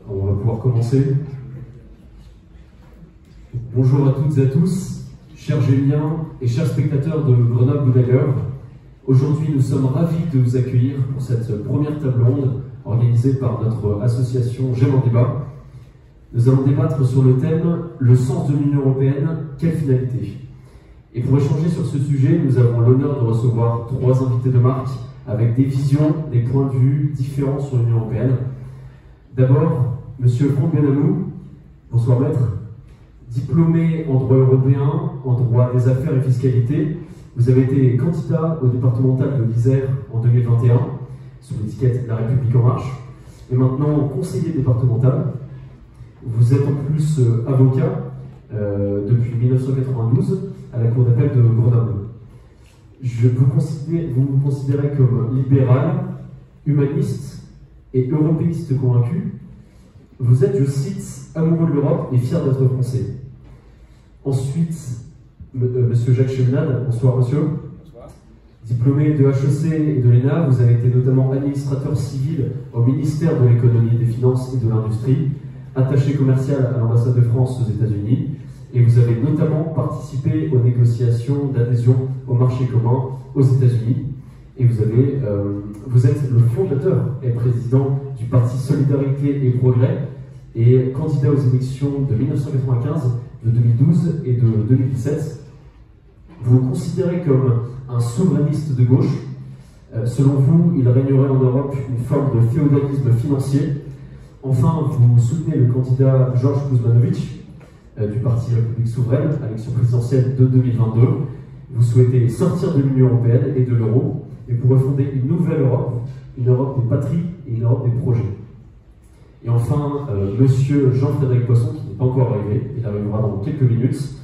On va pouvoir commencer. Bonjour à toutes et à tous, chers Gémiens et chers spectateurs de Grenoble ou d'ailleurs. Aujourd'hui, nous sommes ravis de vous accueillir pour cette première table ronde organisée par notre association J'aime en débat. Nous allons débattre sur le thème « Le sens de l'Union européenne, quelle finalité ?» Et pour échanger sur ce sujet, nous avons l'honneur de recevoir trois invités de marque avec des visions, des points de vue différents sur l'Union européenne. D'abord, Monsieur Franck Benamou. Bonsoir maître. Diplômé en droit européen, en droit des affaires et fiscalité, vous avez été candidat au départemental de l'Isère en 2021, sous l'étiquette La République en marche, et maintenant conseiller départemental. Vous êtes en plus avocat depuis 1992 à la Cour d'appel de Grenoble. Vous vous considérez comme libéral, humaniste et européiste convaincu. Vous êtes, je cite, amoureux de l'Europe et fier d'être français. Ensuite, Monsieur Jacques Cheminade. Bonsoir monsieur. Bonsoir. Diplômé de HEC et de l'ENA, vous avez été notamment administrateur civil au ministère de l'économie, des finances et de l'industrie, attaché commercial à l'ambassade de France aux États-Unis, et vous avez notamment participé aux négociations d'adhésion au marché commun aux États-Unis. Et vous êtes le fondateur et président du parti Solidarité et Progrès et candidat aux élections de 1995, de 2012 et de 2017. Vous vous considérez comme un souverainiste de gauche. Selon vous, il régnerait en Europe une forme de féodalisme financier. Enfin, vous soutenez le candidat Georges Kuzmanovic du parti République Souveraine à l'élection présidentielle de 2022. Vous souhaitez sortir de l'Union européenne et de l'euro et pour refonder une nouvelle Europe, une Europe des patries et une Europe des projets. Et enfin, monsieur Jean-Frédéric Poisson, qui n'est pas encore arrivé, il arrivera dans quelques minutes.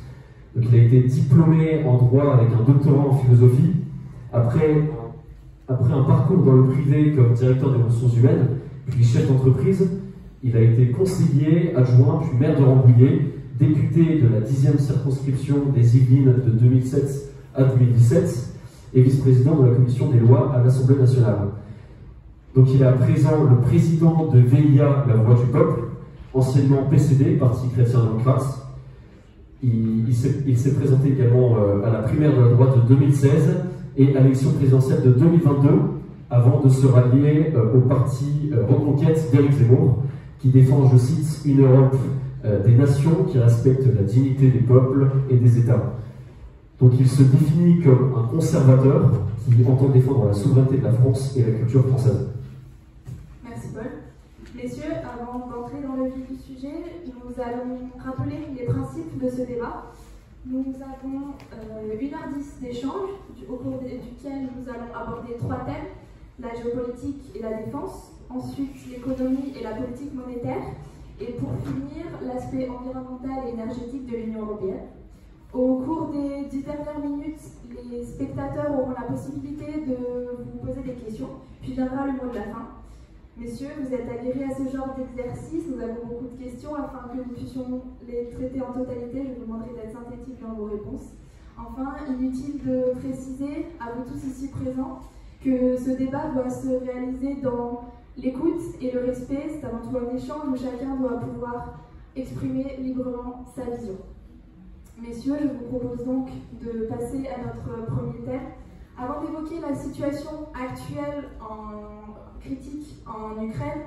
Donc, il a été diplômé en droit avec un doctorat en philosophie. Après un parcours dans le privé comme directeur des ressources humaines, puis chef d'entreprise, il a été conseiller, adjoint, puis maire de Rambouillet, député de la 10e circonscription des Yvelines de 2007 à 2017 et vice-président de la commission des lois à l'Assemblée nationale. Donc il est à présent le président de VIA, la Voix du Peuple, anciennement PCD, Parti chrétien-démocrate. Il s'est présenté également à la primaire de la droite de 2016 et à l'élection présidentielle de 2022, avant de se rallier au parti Reconquête d'Éric Zemmour, qui défend, je cite, une Europe des nations qui respecte la dignité des peuples et des États. Donc il se définit comme un conservateur qui entend défendre la souveraineté de la France et la culture française. Merci Paul. Messieurs, avant d'entrer dans le vif du sujet, nous allons rappeler les principes de ce débat. Nous avons 1h10 d'échange, au cours duquel nous allons aborder trois thèmes: la géopolitique et la défense, ensuite l'économie et la politique monétaire, et pour finir, l'aspect environnemental et énergétique de l'Union européenne. Au cours des 10 dernières minutes, les spectateurs auront la possibilité de vous poser des questions, puis viendra le mot de la fin. Messieurs, vous êtes aguerris à ce genre d'exercice, nous avons beaucoup de questions. Afin que nous puissions les traiter en totalité, je vous demanderai d'être synthétique dans vos réponses. Enfin, inutile de préciser à vous tous ici présents que ce débat doit se réaliser dans l'écoute et le respect. C'est avant tout un échange où chacun doit pouvoir exprimer librement sa vision. Messieurs, je vous propose donc de passer à notre premier thème. Avant d'évoquer la situation actuelle critique en Ukraine,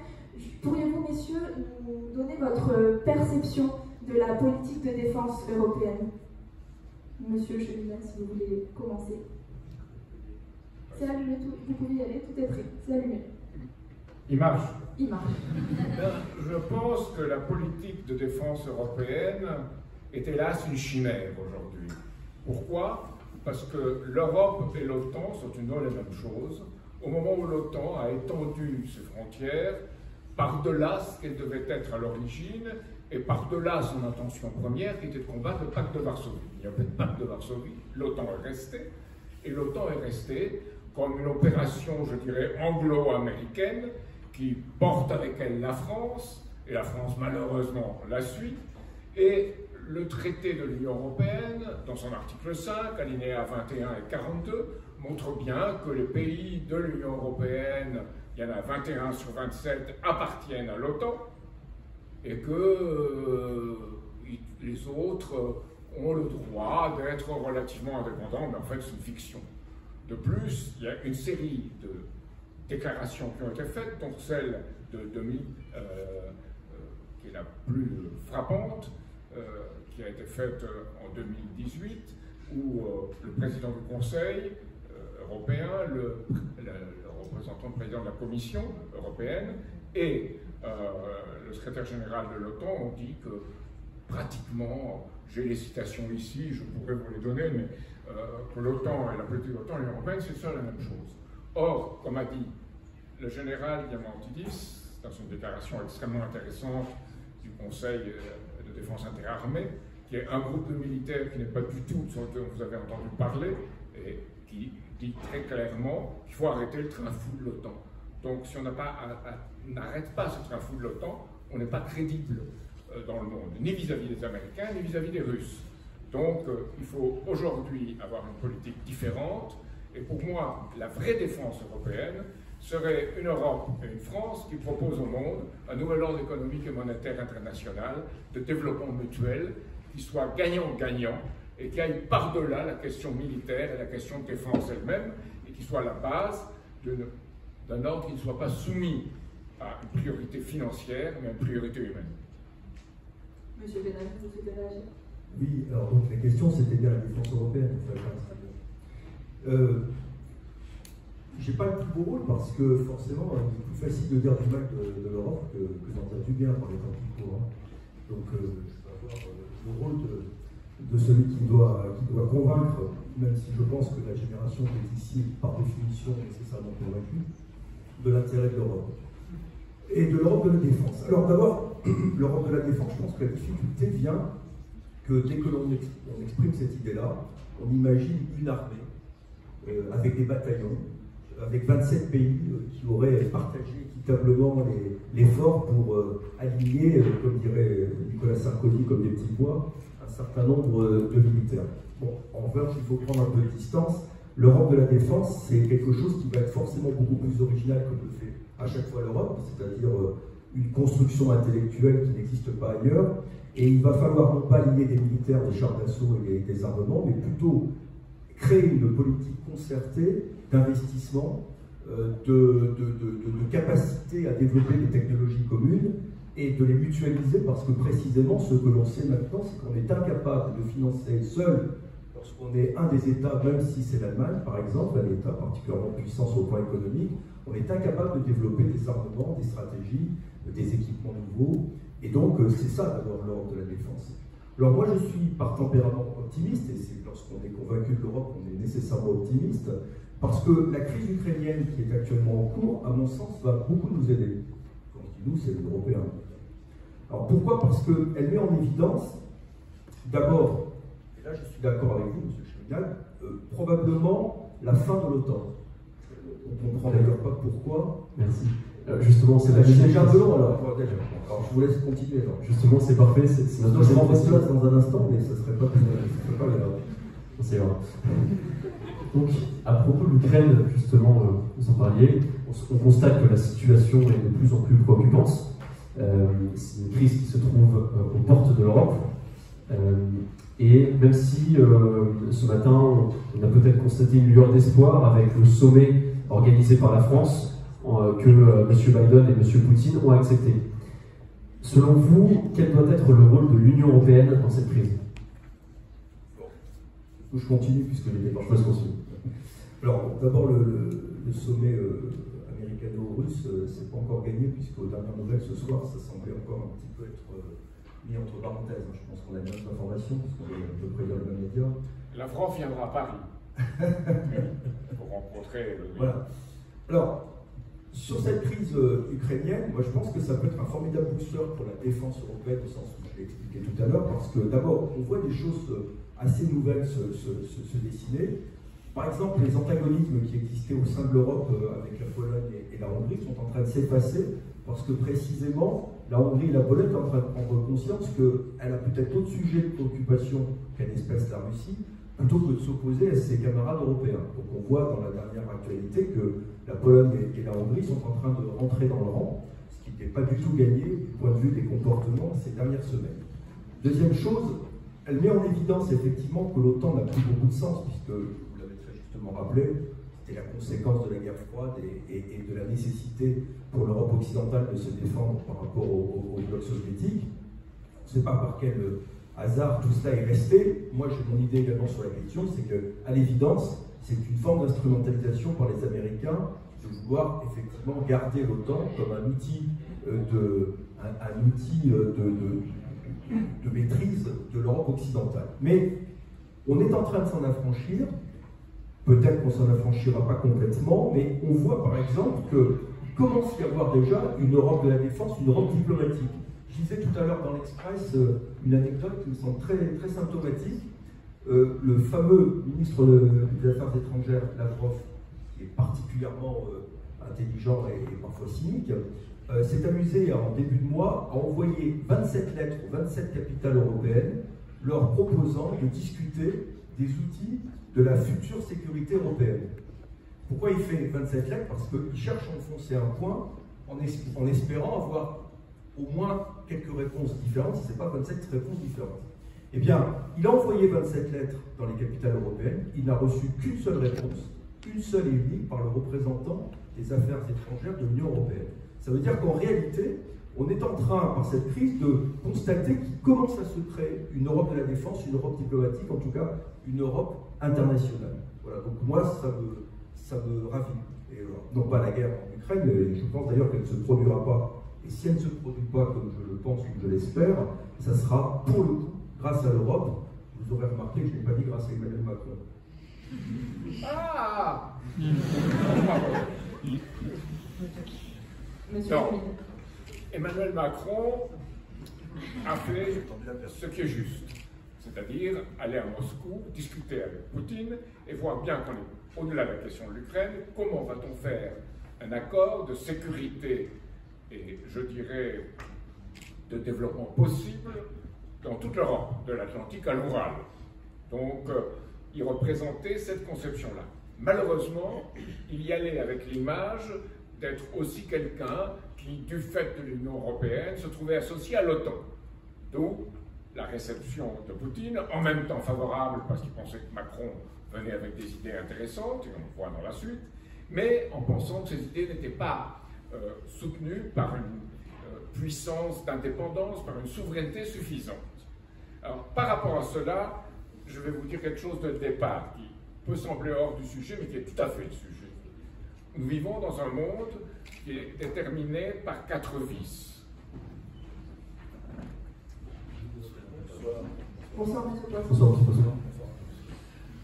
pourriez-vous, messieurs, nous donner votre perception de la politique de défense européenne? Monsieur Cheminade, si vous voulez commencer. C'est allumé, vous pouvez y aller, tout est prêt, c'est allumé. Il marche. Il marche. Je pense que la politique de défense européenne est hélas une chimère aujourd'hui. Pourquoi? Parce que l'Europe et l'OTAN sont une et la même chose, au moment où l'OTAN a étendu ses frontières par-delà ce qu'elle devait être à l'origine et par-delà son intention première qui était de combattre le pacte de Varsovie. Il n'y a pas de pacte de Varsovie, l'OTAN est restée, et l'OTAN est restée comme une opération, je dirais, anglo-américaine qui porte avec elle la France, et la France malheureusement la suit, et le traité de l'Union européenne, dans son article 5, alinéa 21 et 42, montre bien que les pays de l'Union européenne, il y en a 21 sur 27, appartiennent à l'OTAN, et que les autres ont le droit d'être relativement indépendants, mais en fait c'est une fiction. De plus, il y a une série de déclarations qui ont été faites, dont celle de qui est la plus frappante, qui a été faite en 2018, où le président du Conseil européen, le représentant président de la Commission européenne et le secrétaire général de l'OTAN ont dit que pratiquement, j'ai les citations ici, je pourrais vous les donner, mais que l'OTAN et la politique de l'OTAN et l'Union européenne, c'est ça la même chose. Or, comme a dit le général Diamantidis, dans une déclaration extrêmement intéressante du Conseil de défense interarmée, qui est un groupe de militaires qui n'est pas du tout ce dont vous avez entendu parler, et qui dit très clairement qu'il faut arrêter le train fou de l'OTAN. Donc si on n'arrête pas ce train fou de l'OTAN, on n'est pas crédible dans le monde, ni vis-à-vis des Américains, ni vis-à-vis des Russes. Donc il faut aujourd'hui avoir une politique différente, et pour moi, la vraie défense européenne serait une Europe et une France qui proposent au monde un nouvel ordre économique et monétaire international de développement mutuel qui soit gagnant-gagnant et qui aille par-delà la question militaire et la question de défense elle-même et qui soit la base d'un ordre qui ne soit pas soumis à une priorité financière mais à une priorité humaine. Monsieur Benal, vous souhaitez réagir? Oui, alors donc la question c'était bien la défense européenne. J'ai pas le plus beau rôle parce que forcément il est plus facile de dire du mal de l'Europe que d'en dire du bien par les temps qui courent. Donc je vais avoir le rôle de celui qui doit convaincre, même si je pense que la génération qui est ici par définition nécessairement convaincue, de l'intérêt de l'Europe. Et de l'Europe de la défense. Alors d'abord, l'Europe de la défense, je pense que la difficulté vient que dès que l'on exprime cette idée-là, on imagine une armée avec des bataillons, avec 27 pays qui auraient partagé équitablement l'effort pour aligner, comme dirait Nicolas Sarkozy, comme des petits pois, un certain nombre de militaires. Bon, en revanche, il faut prendre un peu de distance. L'Europe de la défense, c'est quelque chose qui va être forcément beaucoup plus original que le fait à chaque fois l'Europe, c'est-à-dire une construction intellectuelle qui n'existe pas ailleurs. Et il va falloir non pas aligner des militaires, des chars d'assaut et des armements, mais plutôt créer une politique concertée d'investissement, de capacité à développer des technologies communes et de les mutualiser parce que précisément ce que l'on sait maintenant, c'est qu'on est incapable de financer seul lorsqu'on est un des États, même si c'est l'Allemagne par exemple, un État particulièrement puissant sur le plan économique, on est incapable de développer des armements, des stratégies, des équipements nouveaux, et donc c'est ça d'abord l'ordre de la défense. Alors moi je suis par tempérament optimiste, et c'est lorsqu'on est convaincu de l'Europe qu'on est nécessairement optimiste, parce que la crise ukrainienne qui est actuellement en cours, à mon sens, va beaucoup nous aider. Quand je dis nous, c'est les Européens. Alors pourquoi? Parce qu'elle met en évidence, d'abord, et là je suis d'accord avec vous, M. Schmigal, probablement la fin de l'OTAN. On ne comprend d'ailleurs pas pourquoi. Merci. Justement, c'est déjà un peu long alors. Alors je vous laisse continuer. Alors. Justement, c'est parfait. C'est notre deuxième question dans un instant, mais ce ne serait pas grave. C'est vrai. Donc, à propos de l'Ukraine, justement, vous en parliez, on constate que la situation est de plus en plus préoccupante. C'est une crise qui se trouve aux portes de l'Europe. Et même si ce matin, on a peut-être constaté une lueur d'espoir avec le sommet organisé par la France que M. Biden et M. Poutine ont accepté. Selon vous, quel doit être le rôle de l'Union européenne dans cette crise? Je continue puisque les débats. Je continue. Alors, d'abord, le sommet américano-russe, c'est pas encore gagné puisqu'aux dernières nouvelles ce soir, ça semblait encore un petit peu être mis entre parenthèses. Je pense qu'on a bien d'informations parce qu'on est à peu près dans le même média. La France viendra à Paris pour rencontrer. Voilà. Alors, sur cette crise ukrainienne, moi je pense que ça peut être un formidable booster pour la défense européenne, au sens où je l'ai expliqué tout à l'heure, parce que d'abord, on voit des choses assez nouvelles se dessiner. Par exemple, les antagonismes qui existaient au sein de l'Europe avec la Pologne et la Hongrie sont en train de s'effacer, parce que précisément, la Hongrie et la Pologne sont en train de prendre conscience qu'elle a peut-être d'autres sujets de préoccupation qu'elle espèce la Russie, plutôt que de s'opposer à ses camarades européens. Donc on voit dans la dernière actualité que la Pologne et la Hongrie sont en train de rentrer dans le rang, ce qui n'ai pas du tout gagné du point de vue des comportements ces dernières semaines. Deuxième chose, elle met en évidence effectivement que l'OTAN n'a plus beaucoup de sens, puisque, vous l'avez très justement rappelé, c'était la conséquence de la guerre froide et de la nécessité pour l'Europe occidentale de se défendre par rapport au bloc soviétique. On ne sait pas par quel hasard tout cela est resté. Moi, j'ai mon idée également sur la question, c'est qu'à l'évidence, c'est une forme d'instrumentalisation par les Américains de vouloir effectivement garder l'OTAN comme un outil de maîtrise de l'Europe occidentale. Mais on est en train de s'en affranchir, peut-être qu'on s'en affranchira pas complètement, mais on voit par exemple qu'il commence à y avoir déjà une Europe de la défense, une Europe diplomatique. Je disais tout à l'heure dans l'Express une anecdote qui me semble très, très symptomatique. Le fameux ministre des Affaires étrangères, Lavrov, qui est particulièrement intelligent et parfois cynique, s'est amusé en début de mois à envoyer 27 lettres aux 27 capitales européennes, leur proposant de discuter des outils de la future sécurité européenne. Pourquoi il fait 27 lettres? Parce qu'il cherche à enfoncer un point en espérant avoir au moins quelques réponses différentes, si ce n'est pas 27 réponses différentes. Eh bien, il a envoyé 27 lettres dans les capitales européennes, il n'a reçu qu'une seule réponse, une seule et unique, par le représentant des affaires étrangères de l'Union européenne. Ça veut dire qu'en réalité, on est en train, par cette crise, de constater qu'il commence à se créer une Europe de la défense, une Europe diplomatique, en tout cas une Europe internationale. Voilà, donc moi, ça me ravit. Et, non pas la guerre en Ukraine, mais je pense d'ailleurs qu'elle ne se produira pas. Et si elle ne se produit pas comme je le pense ou je l'espère, ça sera pour le coup grâce à l'Europe. Vous aurez remarqué que je n'ai pas dit grâce à Emmanuel Macron. Ah Monsieur non. Emmanuel Macron a fait ce qui est juste, c'est-à-dire aller à Moscou, discuter avec Poutine et voir bien qu'on est au-delà de la question de l'Ukraine, comment va-t-on faire un accord de sécurité et, je dirais, de développement possible dans toute l'Europe, de l'Atlantique à l'Oural. Donc, il représentait cette conception-là. Malheureusement, il y allait avec l'image d'être aussi quelqu'un qui, du fait de l'Union européenne, se trouvait associé à l'OTAN. D'où la réception de Poutine, en même temps favorable, parce qu'il pensait que Macron venait avec des idées intéressantes, et on le voit dans la suite, mais en pensant que ces idées n'étaient pas soutenues par une puissance d'indépendance, par une souveraineté suffisante. Alors, par rapport à cela, je vais vous dire quelque chose de départ qui peut sembler hors du sujet, mais qui est tout à fait le sujet. Nous vivons dans un monde qui est déterminé par 4 vices. Bonsoir, monsieur Poisson. Bonsoir, monsieur Poisson.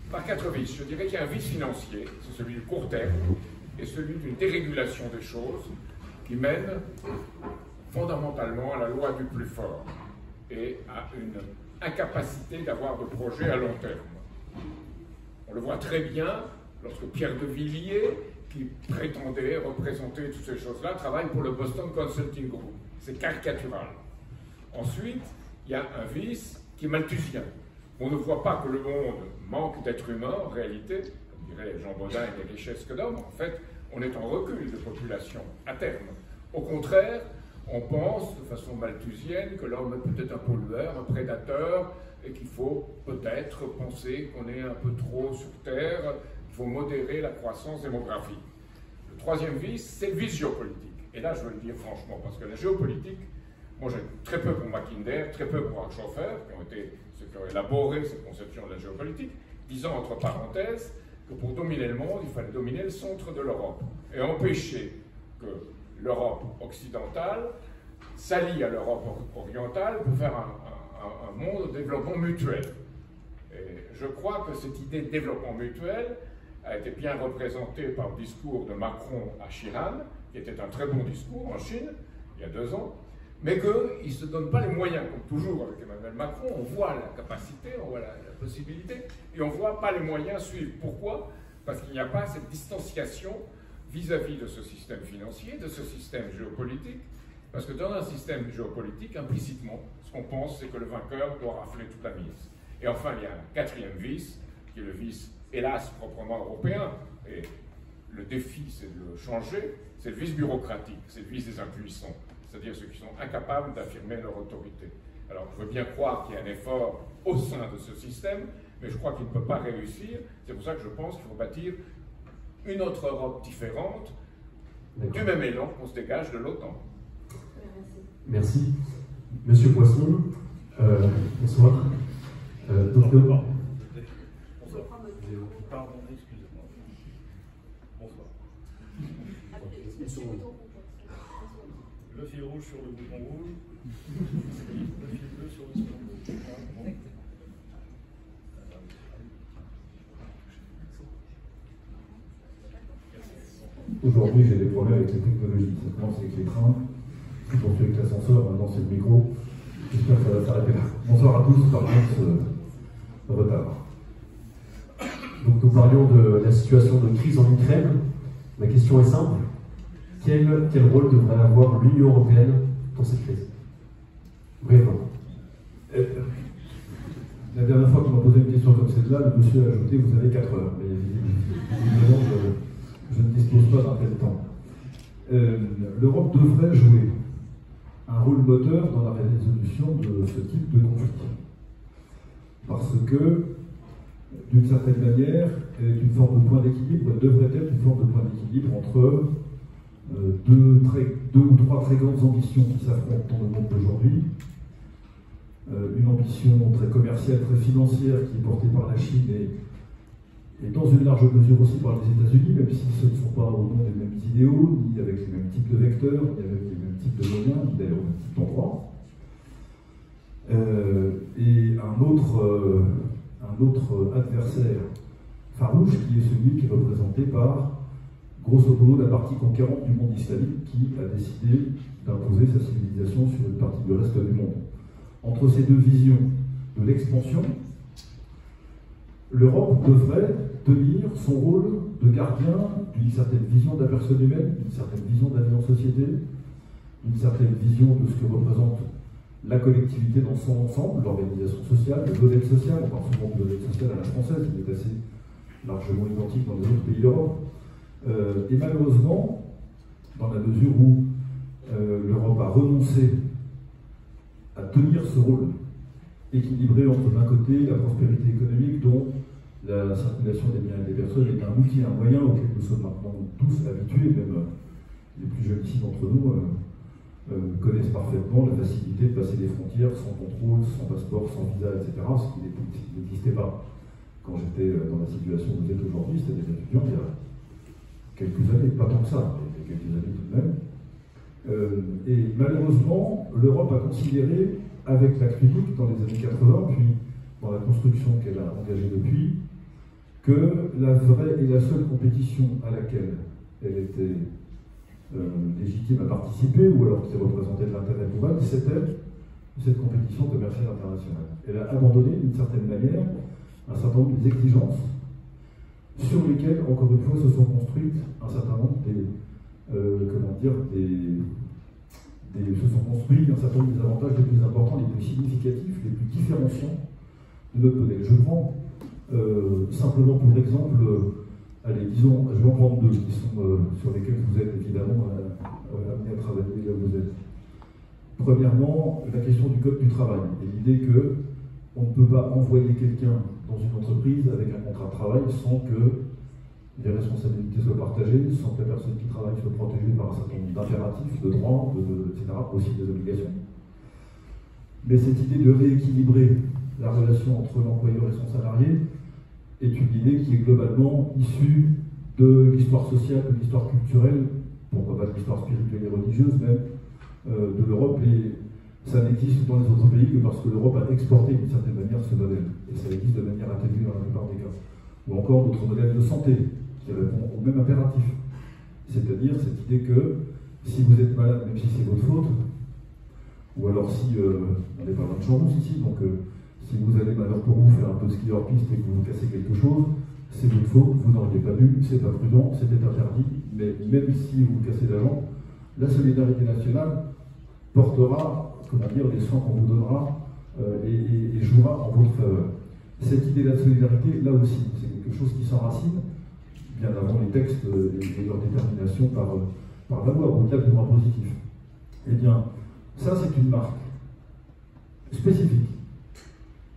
Par 4 vices. Je dirais qu'il y a un vice financier, c'est celui du court terme, et celui d'une dérégulation des choses qui mène fondamentalement à la loi du plus fort et à une incapacité d'avoir de projet à long terme. On le voit très bien lorsque Pierre de Villiers, qui prétendait représenter toutes ces choses-là, travaille pour le Boston Consulting Group. C'est caricatural. Ensuite, il y a un vice qui est malthusien. On ne voit pas que le monde manque d'êtres humains, en réalité, comme dirait Jean Baudin, et des richesses que d'hommes. En fait, on est en recul de population à terme. Au contraire, on pense de façon malthusienne que l'homme est peut-être un pollueur, un prédateur, et qu'il faut peut-être penser qu'on est un peu trop sur Terre, il faut modérer la croissance démographique. Le troisième vice, c'est le vice géopolitique. Et là, je veux le dire franchement, parce que la géopolitique, moi j'ai très peu pour Mackinder, très peu pour Schoffer, qui ont été ceux qui ont élaboré cette conception de la géopolitique, disant entre parenthèses que pour dominer le monde, il fallait dominer le centre de l'Europe et empêcher que l'Europe occidentale s'allie à l'Europe orientale pour faire un monde de développement mutuel. Et je crois que cette idée de développement mutuel a été bien représentée par le discours de Macron à Xi'an, qui était un très bon discours en Chine, il y a 2 ans, mais qu'il ne se donne pas les moyens, comme toujours avec Emmanuel Macron, on voit la capacité, on voit la possibilité, et on ne voit pas les moyens suivre. Pourquoi? Parce qu'il n'y a pas cette distanciation vis-à-vis de ce système financier, de ce système géopolitique, parce que dans un système géopolitique, implicitement, ce qu'on pense, c'est que le vainqueur doit rafler toute la mise. Et enfin, il y a un 4e vice, qui est le vice, hélas, proprement européen, et le défi, c'est de le changer, c'est le vice bureaucratique, c'est le vice des impuissants, c'est-à-dire ceux qui sont incapables d'affirmer leur autorité. Alors, je veux bien croire qu'il y a un effort au sein de ce système, mais je crois qu'il ne peut pas réussir. C'est pour ça que je pense qu'il faut bâtir une autre Europe différente, du même élan qu'on se dégage de l'OTAN. Merci. Monsieur Poisson, bonsoir. Bonsoir. Pardon, excusez-moi. Bonsoir. Le fil rouge sur le bouton rouge. Le fil bleu sur le bouton rouge. Aujourd'hui, j'ai des problèmes avec les technologies. Ça commence avec les trains, ça poursuit avec l'ascenseur, maintenant c'est le micro. J'espère que ça va s'arrêter là. Bonsoir à tous, pardon ce retard. Donc nous parlions de la situation de crise en Ukraine. Ma question est simple. Quel rôle devrait avoir l'Union européenne dans cette crise? Brièvement. La dernière fois qu'on m'a posé une question comme celle-là, le monsieur a ajouté vous avez 4 heures. Mais évidemment, je ne dispose pas d'un tel temps. L'Europe devrait jouer un rôle moteur dans la résolution de ce type de conflit. Parce que, d'une certaine manière, elle est une forme de point d'équilibre, elle devrait être une forme de point d'équilibre entre deux ou trois très grandes ambitions qui s'affrontent dans le monde d'aujourd'hui. Une ambition très commerciale, très financière qui est portée par la Chine et dans une large mesure aussi par les États-Unis, même si ce ne sont pas au nom des mêmes idéaux, ni avec les mêmes types de vecteurs, ni avec les mêmes types de moyens, ni d'ailleurs au même type d'endroit. Et un autre adversaire farouche qui est celui qui est représenté par, grosso modo, la partie conquérante du monde islamique qui a décidé d'imposer sa civilisation sur une partie du reste du monde. Entre ces deux visions de l'expansion, l'Europe devrait tenir son rôle de gardien d'une certaine vision de la personne humaine, d'une certaine vision de la vie en société, d'une certaine vision de ce que représente la collectivité dans son ensemble, l'organisation sociale, le modèle social. On parle souvent de modèle social à la française, il est assez largement identique dans les autres pays d'Europe. Et malheureusement, dans la mesure où l'Europe a renoncé à tenir ce rôle équilibré entre d'un côté la prospérité économique dont la circulation des biens et des personnes est un outil, un moyen auquel nous sommes maintenant tous habitués, même les plus jeunes ici d'entre nous connaissent parfaitement la facilité de passer des frontières sans contrôle, sans passeport, sans visa, etc. Ce qui n'existait pas quand j'étais dans la situation où vous êtes aujourd'hui, c'était des étudiants il y a quelques années, pas tant que ça, mais quelques années tout de même. Et malheureusement, l'Europe a considéré, avec la critique dans les années 80, puis dans la construction qu'elle a engagée depuis, que la vraie et la seule compétition à laquelle elle était légitime à participer, ou alors qui représentait de l'intérêt pour elle, c'était cette compétition commerciale internationale. Elle a abandonné, d'une certaine manière, un certain nombre d'exigences sur lesquelles, encore une fois, se sont construites un certain nombre se sont construits un certain nombre des avantages les plus importants, les plus significatifs, les plus différenciants de notre modèle. Je prends simplement pour exemple, je vais en prendre deux qui sont sur lesquels vous êtes évidemment amenés à travailler là où vous êtes. Premièrement, la question du code du travail et l'idée qu'on ne peut pas envoyer quelqu'un dans une entreprise avec un contrat de travail sans que les responsabilités soient partagées, sans que la personne qui travaille soit protégée par un certain nombre d'impératifs, de droits, etc., aussi des obligations. Mais cette idée de rééquilibrer la relation entre l'employeur et son salarié est une idée qui est globalement issue de l'histoire sociale, de l'histoire culturelle, pourquoi pas de l'histoire spirituelle et religieuse même, de l'Europe, et ça n'existe dans les autres pays que parce que l'Europe a exporté d'une certaine manière ce modèle, et ça existe de manière atténuée dans la plupart des cas. Ou encore notre modèle de santé, qui répond au même impératif. C'est-à-dire cette idée que si vous êtes malade, même si c'est votre faute, ou alors si, on n'est pas loin de Champs-Rousse ici, donc si vous avez malheur pour vous faire un peu de ski hors piste et que vous vous cassez quelque chose, c'est votre faute, vous n'auriez pas dû, c'est pas prudent, c'était interdit, mais même si vous vous cassez la jambe, la solidarité nationale portera, les soins qu'on vous donnera et jouera en votre faveur. Cette idée-là de solidarité, là aussi, c'est quelque chose qui s'enracine bien avant les textes et leur détermination par la loi, au-delà du droit positif. Eh bien, ça c'est une marque spécifique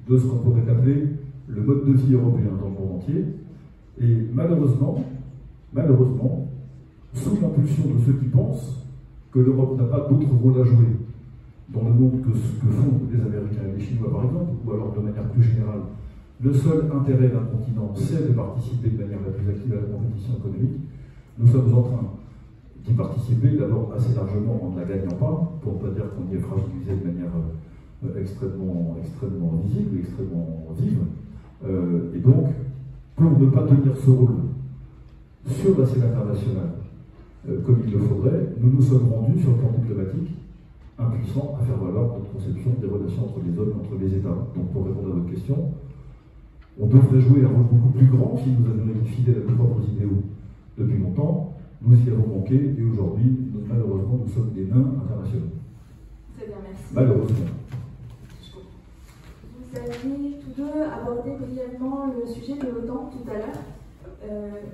de ce qu'on pourrait appeler le mode de vie européen dans le monde entier. Et malheureusement, sous l'impulsion de ceux qui pensent que l'Europe n'a pas d'autre rôle à jouer dans le monde que ce que font les Américains et les Chinois par exemple, ou alors de manière plus générale, le seul intérêt d'un continent, c'est de participer de manière la plus active à la compétition économique. Nous sommes en train d'y participer, d'abord assez largement en ne la gagnant pas, pour ne pas dire qu'on y est fragilisé de manière extrêmement visible, extrêmement vive. Et donc, pour ne pas tenir ce rôle sur la scène internationale comme il le faudrait, nous nous sommes rendus sur le plan diplomatique impuissants à faire valoir notre conception des relations entre les hommes et entre les États. Donc pour répondre à votre question, on devrait jouer un rôle beaucoup plus grand si nous avions été fidèles à nos propres idéaux depuis longtemps. Nous y avons manqué et aujourd'hui, malheureusement, nous sommes des nains internationaux. Très bien, merci. Malheureusement. Vous avez tous deux abordé brièvement le sujet de l'OTAN tout à l'heure.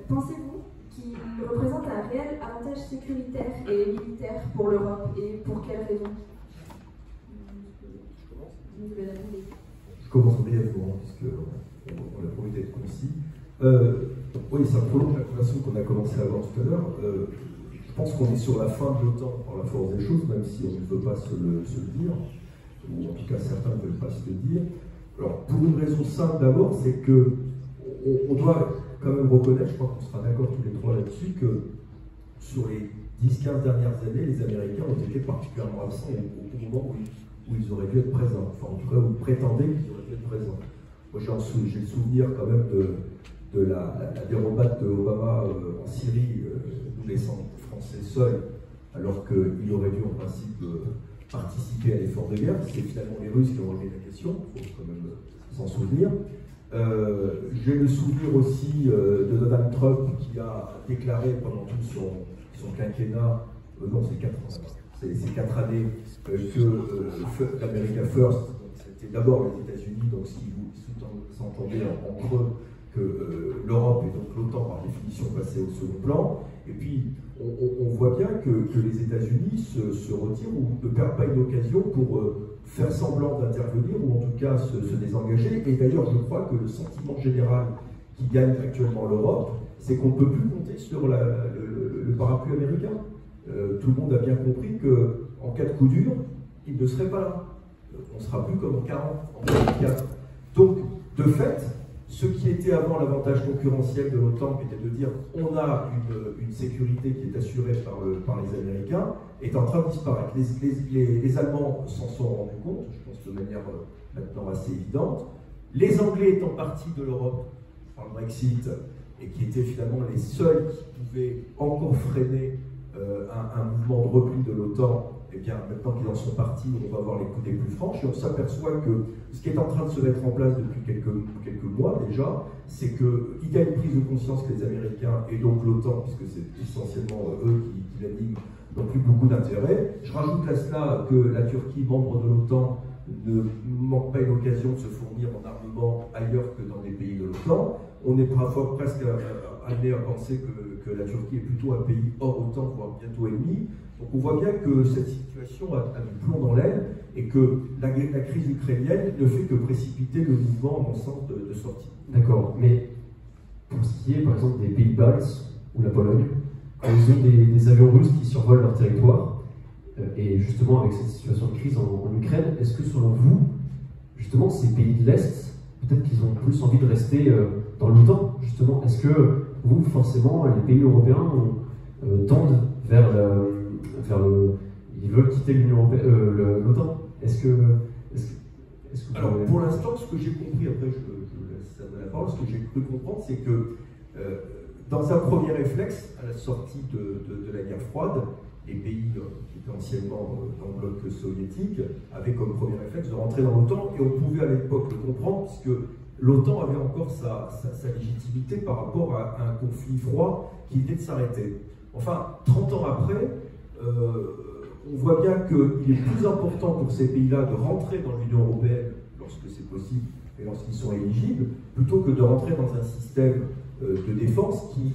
Pensez-vous qu'il représente un réel avantage sécuritaire et militaire pour l'Europe et pour quelles raisons? Je commence brièvement, puisqu'on a promis d'être concis. Oui, ça prolonge la conversation qu'on a commencé à avoir tout à l'heure. Je pense qu'on est sur la fin de l'OTAN par la force des choses, même si on ne veut pas se le dire, ou en tout cas certains ne veulent pas se le dire. Alors, pour une raison simple d'abord, c'est que on doit quand même reconnaître, je crois qu'on sera d'accord tous les trois là-dessus, que sur les 10-15 dernières années, les Américains ont été particulièrement absents au moment où ils auraient dû être présents, enfin en tout cas où ils prétendaient qu'ils auraient dû être présents. Moi j'ai le souvenir quand même de la dérobade de Obama en Syrie, nous laissant les Français seuls, alors qu'ils auraient dû en principe participer à l'effort de guerre. C'est finalement les Russes qui ont relevé la question, il faut quand même s'en souvenir. J'ai le souvenir aussi de Donald Trump qui a déclaré pendant tout son quinquennat, non c'est 4 ans, c'est 4 années, que l'America First, c'était d'abord les États-Unis, donc ce qui s'entendait entre eux, que l'Europe et donc l'OTAN par définition passaient au second plan. Et puis on voit bien que les États-Unis se retirent ou ne perdent pas une occasion pour faire semblant d'intervenir ou en tout cas se désengager. Et d'ailleurs je crois que le sentiment général qui gagne actuellement l'Europe, c'est qu'on ne peut plus compter sur le parapluie américain. Tout le monde a bien compris qu'en cas de coup dur, il ne serait pas là. On ne sera plus comme en 40, en 44. Donc, de fait, ce qui était avant l'avantage concurrentiel de l'OTAN, qui était de dire on a une sécurité qui est assurée par les Américains, est en train de disparaître. Les Allemands s'en sont rendus compte, je pense de manière maintenant assez évidente. Les Anglais étant partis de l'Europe par le Brexit, et qui étaient finalement les seuls qui pouvaient encore freiner un mouvement de repli de l'OTAN, eh bien, maintenant qu'ils en sont partis, on va voir les coups des plus franches, et on s'aperçoit que ce qui est en train de se mettre en place depuis quelques mois déjà, c'est qu'il y a une prise de conscience que les Américains, et donc l'OTAN, puisque c'est essentiellement eux qui l'animent, n'ont plus beaucoup d'intérêt. Je rajoute à cela que la Turquie, membre de l'OTAN, ne manque pas une occasion de se fournir en armement ailleurs que dans les pays de l'OTAN. On est parfois presque amené à penser que la Turquie est plutôt un pays hors OTAN, voire bientôt ennemi. Donc on voit bien que cette situation a du plomb dans l'aile et que la crise ukrainienne ne fait que précipiter le mouvement, à mon sens, de sortie. D'accord, mais pour ce qui est par exemple des pays baltes ou la Pologne, quand ils ont des avions russes qui survolent leur territoire, et justement avec cette situation de crise en Ukraine, est-ce que selon vous, justement ces pays de l'Est, peut-être qu'ils ont plus envie de rester dans l'OTAN, justement? Est-ce que vous, forcément, les pays européens tendent vers ils veulent quitter l'OTAN? Alors, pour l'instant, ce que j'ai compris, après je laisse la parole, ce que j'ai cru comprendre, c'est que dans un premier réflexe, à la sortie de la guerre froide, les pays qui étaient anciennement dans le bloc soviétique avaient comme premier réflexe de rentrer dans l'OTAN, et on pouvait à l'époque le comprendre, puisque l'OTAN avait encore sa légitimité par rapport à un conflit froid qui venait de s'arrêter. Enfin, 30 ans après, on voit bien qu'il est plus important pour ces pays-là de rentrer dans l'Union européenne lorsque c'est possible et lorsqu'ils sont éligibles, plutôt que de rentrer dans un système de défense qui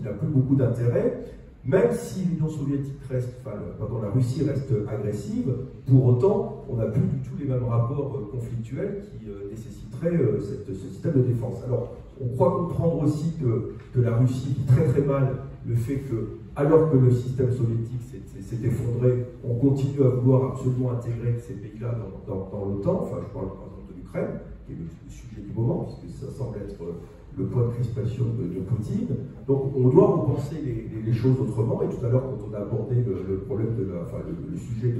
n'a plus beaucoup d'intérêt. Même si l'Union soviétique reste, pardon, la Russie reste agressive, pour autant, on n'a plus du tout les mêmes rapports conflictuels qui nécessiteraient ce système de défense. Alors, on croit comprendre aussi que la Russie vit très très mal le fait que, alors que le système soviétique s'est effondré, on continue à vouloir absolument intégrer ces pays-là dans l'OTAN. Enfin, je parle par exemple de l'Ukraine, qui est le sujet du moment, puisque ça semble être le point de crispation de Poutine. Donc on doit repenser les choses autrement, et tout à l'heure quand on a abordé le problème le sujet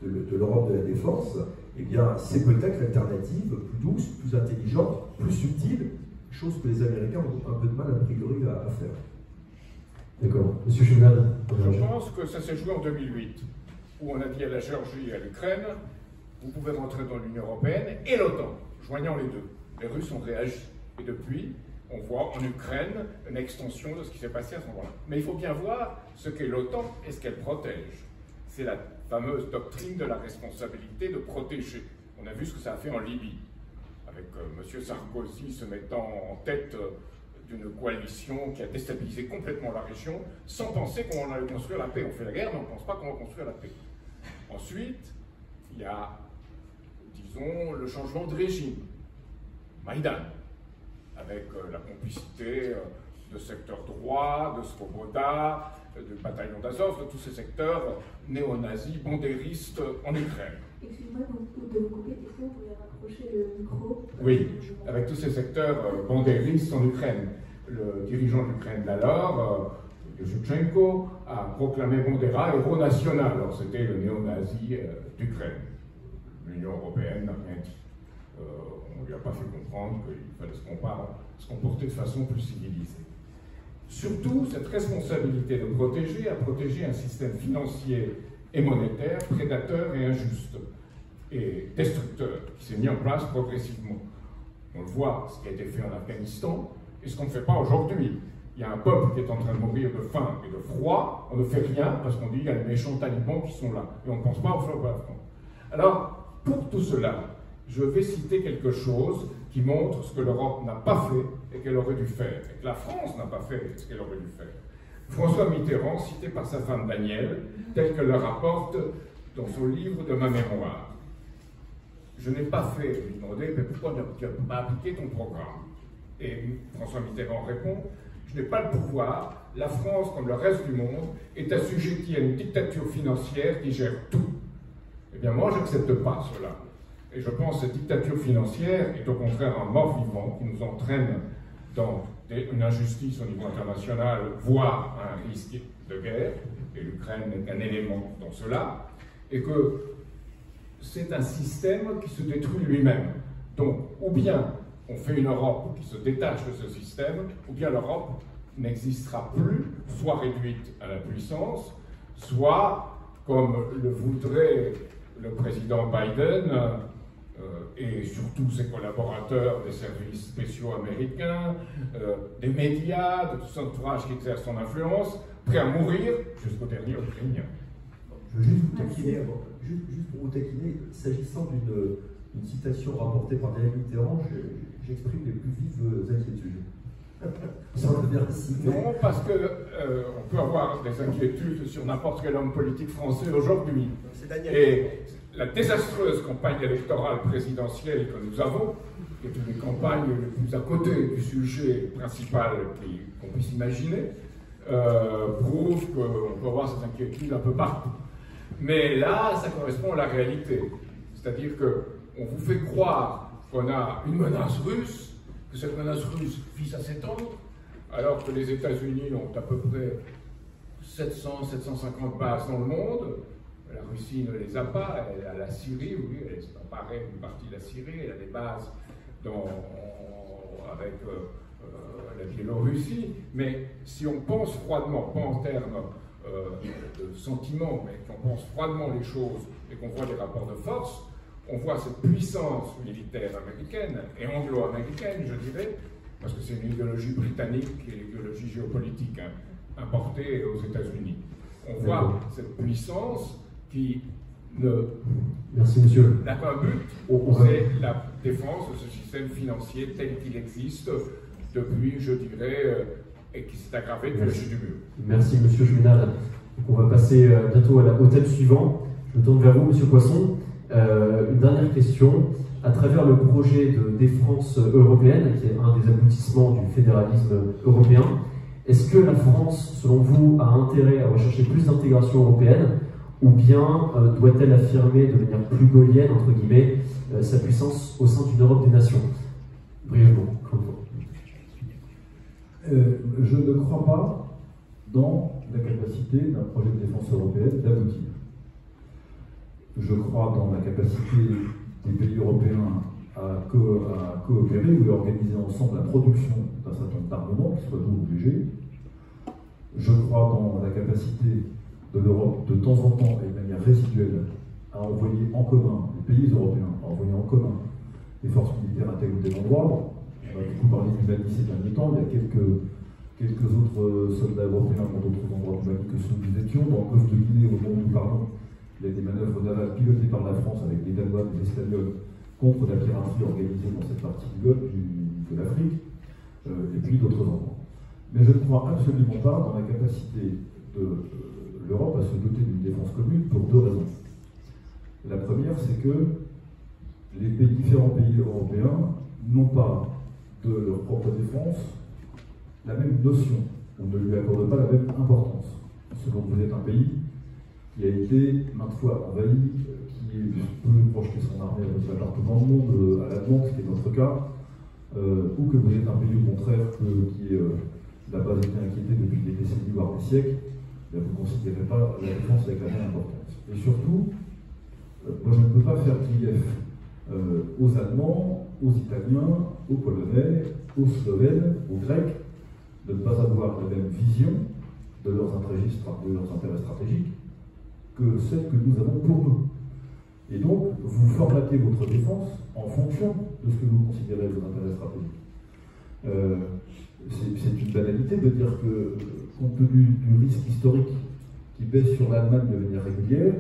de l'Europe de la défense, eh bien c'est peut-être l'alternative plus douce, plus intelligente, plus subtile, chose que les Américains ont un peu de mal a priori à faire. D'accord. Monsieur Chouinard. Je pense que ça s'est joué en 2008, où on a dit à la Géorgie et à l'Ukraine, vous pouvez rentrer dans l'Union européenne et l'OTAN, joignant les deux. Les Russes ont réagi, et depuis, on voit en Ukraine une extension de ce qui s'est passé à ce moment-là. Mais il faut bien voir ce qu'est l'OTAN et ce qu'elle protège. C'est la fameuse doctrine de la responsabilité de protéger. On a vu ce que ça a fait en Libye, avec M. Sarkozy se mettant en tête d'une coalition qui a déstabilisé complètement la région, sans penser qu'on allait construire la paix. On fait la guerre, mais on ne pense pas qu'on va construire la paix. Ensuite, il y a, disons, le changement de régime. Maïdan, avec la complicité de secteurs droits, de Svoboda, du bataillon d'Azov, de tous ces secteurs néo-nazis, bandéristes en Ukraine. Excusez-moi de vous couper, est-ce que vous pouvez rapprocher le micro? Oui, avec tous ces secteurs bandéristes en Ukraine. Le dirigeant de l'Ukraine d'alors, Yushchenko, a proclamé Bandera héros national. Alors c'était le néo-nazi d'Ukraine. L'Union européenne n'a rien dit. On ne lui a pas fait comprendre qu'il fallait se comporter de façon plus civilisée. Surtout, cette responsabilité de protéger a protégé un système financier et monétaire prédateur et injuste et destructeur qui s'est mis en place progressivement. On le voit, ce qui a été fait en Afghanistan et ce qu'on ne fait pas aujourd'hui. Il y a un peuple qui est en train de mourir de faim et de froid, on ne fait rien parce qu'on dit qu'il y a les méchants talibans qui sont là et on ne pense pas au peuple afghan. Alors, pour tout cela, je vais citer quelque chose qui montre ce que l'Europe n'a pas fait et qu'elle aurait dû faire, et que la France n'a pas fait ce qu'elle aurait dû faire. François Mitterrand, cité par sa femme Danielle, tel que le rapporte dans son livre de ma mémoire. Je n'ai pas fait, lui demander, mais pourquoi tu n'as pas appliqué ton programme? Et François Mitterrand répond, je n'ai pas le pouvoir, la France, comme le reste du monde, est assujettie à une dictature financière qui gère tout. Eh bien moi, je n'accepte pas cela. Et je pense que cette dictature financière est au contraire un mort-vivant qui nous entraîne dans une injustice au niveau international, voire un risque de guerre, et l'Ukraine n'est qu'un élément dans cela, et que c'est un système qui se détruit lui-même. Donc, ou bien on fait une Europe qui se détache de ce système, ou bien l'Europe n'existera plus, soit réduite à la puissance, soit, comme le voudrait le président Biden, et surtout ses collaborateurs des services spéciaux américains, des médias, de tout son entourage qui exerce son influence, prêt à mourir jusqu'au dernier Ukrainien. Je veux juste vous taquiner, juste pour vous taquiner, s'agissant d'une citation rapportée par Daniel Mitterrand, j'exprime les plus vives inquiétudes. Non, parce que on peut avoir des inquiétudes sur n'importe quel homme politique français aujourd'hui. Et la désastreuse campagne électorale présidentielle que nous avons, qui est une des campagnes les plus à côté du sujet principal qu'on puisse imaginer, prouve qu'on peut avoir ces inquiétudes un peu partout. Mais là, ça correspond à la réalité. C'est-à-dire qu'on vous fait croire qu'on a une menace russe, que cette menace russe vise à s'étendre, alors que les États-Unis ont à peu près 700-750 bases dans le monde. La Russie ne les a pas, elle a la Syrie, oui, elle s'est emparée d'une partie de la Syrie, elle a des bases avec la Biélorussie, mais si on pense froidement, pas en termes de sentiments, mais qu'on pense froidement les choses et qu'on voit les rapports de force, on voit cette puissance militaire américaine et anglo-américaine, je dirais, parce que c'est une idéologie britannique qui est l'idéologie géopolitique importée aux États-Unis. On voit cette puissance qui Merci, monsieur. n'a qu'un but, c'est la défense de ce système financier tel qu'il existe depuis, je dirais, et qui s'est aggravé depuis la chute du mur. Merci Monsieur Juvenal. On va passer bientôt au thème suivant. Je me tourne vers vous, Monsieur Poisson. Une dernière question. À travers le projet de défense européenne, qui est un des aboutissements du fédéralisme européen, est-ce que la France, selon vous, a intérêt à rechercher plus d'intégration européenne, ou bien doit-elle affirmer de manière plus gaulienne, entre guillemets, sa puissance au sein d'une Europe des nations? Brièvement, comme vous. Je ne crois pas dans la capacité d'un projet de défense européenne d'aboutir. Je crois dans la capacité des pays européens à coopérer ou à organiser ensemble la production d'un certain nombre d'armements qui soient tous obligés. Je crois dans la capacité de l'Europe de temps en temps et de manière résiduelle à envoyer en commun, les pays européens, à envoyer en commun des forces militaires à tel ou tel endroit. On a beaucoup parlé du Mali ces derniers temps, il y a quelques autres soldats européens dans d'autres endroits du Mali que ceux où nous étions. Dans le golfe de Guinée, au moment où nous parlons, il y a des manœuvres navales pilotées par la France avec des Danois et des Espagnols contre la piraterie organisée dans cette partie du golfe de l'Afrique, et puis d'autres endroits. Mais je ne crois absolument pas dans la capacité de l'Europe à se doter d'une défense commune pour deux raisons. La première, c'est que les différents pays européens n'ont pas de leur propre défense la même notion. On ne lui accorde pas la même importance. Selon que vous êtes un pays qui a été maintes fois envahi, qui peut projeter son armée partout dans le monde, à la demande, ce qui est notre cas, ou que vous êtes un pays au contraire qui n'a pas été inquiété depuis des décennies, voire des siècles, vous ne considérez pas la défense avec la même importance. Et surtout, moi je ne peux pas faire grief aux Allemands, aux Italiens, aux Polonais, aux Slovènes, aux Grecs, de ne pas avoir la même vision de leurs intérêts stratégiques que celle que nous avons pour nous. Et donc, vous formatez votre défense en fonction de ce que vous considérez vos intérêts stratégiques. C'est une banalité de dire que, compte tenu du risque historique qui pèse sur l'Allemagne de manière régulière,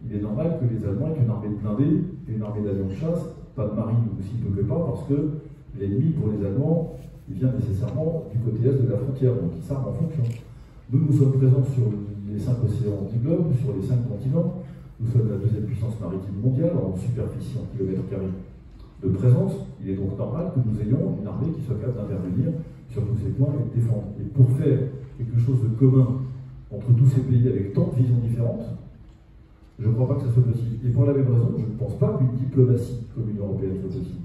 il est normal que les Allemands aient une armée de blindés et une armée d'avions de chasse, pas de marine aussi peu que pas, parce que l'ennemi pour les Allemands, il vient nécessairement du côté est de la frontière, donc ils s'arment en fonction. Nous sommes présents sur les 5 océans du globe, sur les 5 continents. Nous sommes la deuxième puissance maritime mondiale en superficie en kilomètres carrés de présence. Il est donc normal que nous ayons une armée qui soit capable d'intervenir sur tous ces points et de défendre. Et pour faire quelque chose de commun entre tous ces pays avec tant de visions différentes, je ne crois pas que ça soit possible. Et pour la même raison, je ne pense pas qu'une diplomatie commune européenne soit possible.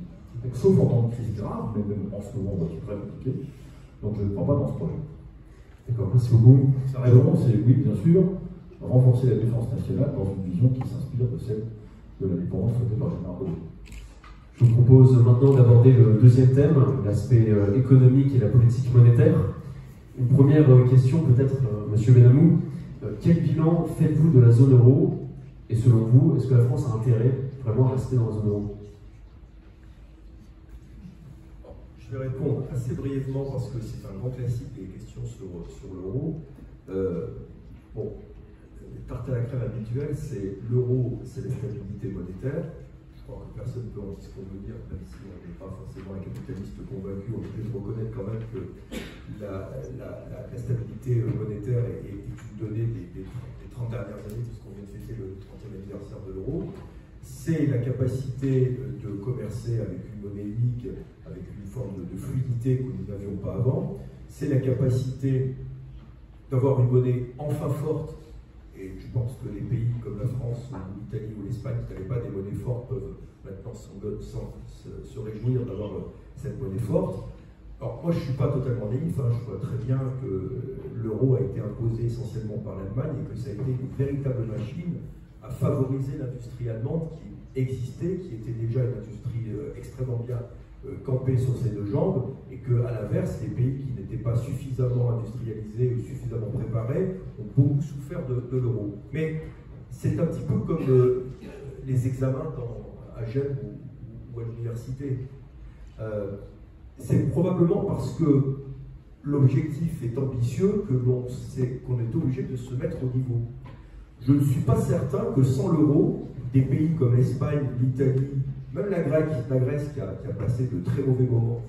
Sauf en temps de crise grave, mais même en ce moment, c'est très compliqué. Donc je ne crois pas dans ce projet. D'accord, merci beaucoup. Sa réponse, c'est oui, bien sûr, renforcer la défense nationale dans une vision qui s'inspire de celle de l'indépendance souhaitée par Général de Gaulle. Je vous propose maintenant d'aborder le deuxième thème, l'aspect économique et la politique monétaire. Une première question peut-être, Monsieur Benamou. Quel bilan faites-vous de la zone euro? Et selon vous, est-ce que la France a intérêt vraiment à rester dans la zone euro? Je vais répondre assez brièvement parce que c'est un grand classique des questions sur l'euro. Bon, tarte à la crème habituelle, c'est l'euro, c'est la stabilité monétaire. Je crois que personne ne peut en dire ce qu'on veut dire, même si on n'est pas forcément un capitaliste convaincu, on peut reconnaître quand même que la stabilité monétaire est une donnée des 30 dernières années, puisqu'on vient de fêter le 30e anniversaire de l'euro. C'est la capacité de commercer avec une monnaie unique, avec une forme de fluidité que nous n'avions pas avant. C'est la capacité d'avoir une monnaie enfin forte. Et je pense que les pays comme la France, ou l'Italie ou l'Espagne qui n'avaient pas des monnaies fortes peuvent maintenant se réjouir d'avoir cette monnaie forte. Alors moi je ne suis pas totalement naïf, je vois très bien que l'euro a été imposé essentiellement par l'Allemagne et que ça a été une véritable machine à favoriser l'industrie allemande qui existait, qui était déjà une industrie extrêmement bien campée sur ses deux jambes, et qu'à l'inverse, les pays qui n'étaient pas suffisamment industrialisés ou suffisamment préparés ont beaucoup souffert de l'euro. Mais c'est un petit peu comme les examens à Gênes ou à l'université. C'est probablement parce que l'objectif est ambitieux qu'on est obligé de se mettre au niveau. Je ne suis pas certain que sans l'euro, des pays comme l'Espagne, l'Italie, même la Grèce qui a passé de très mauvais moments,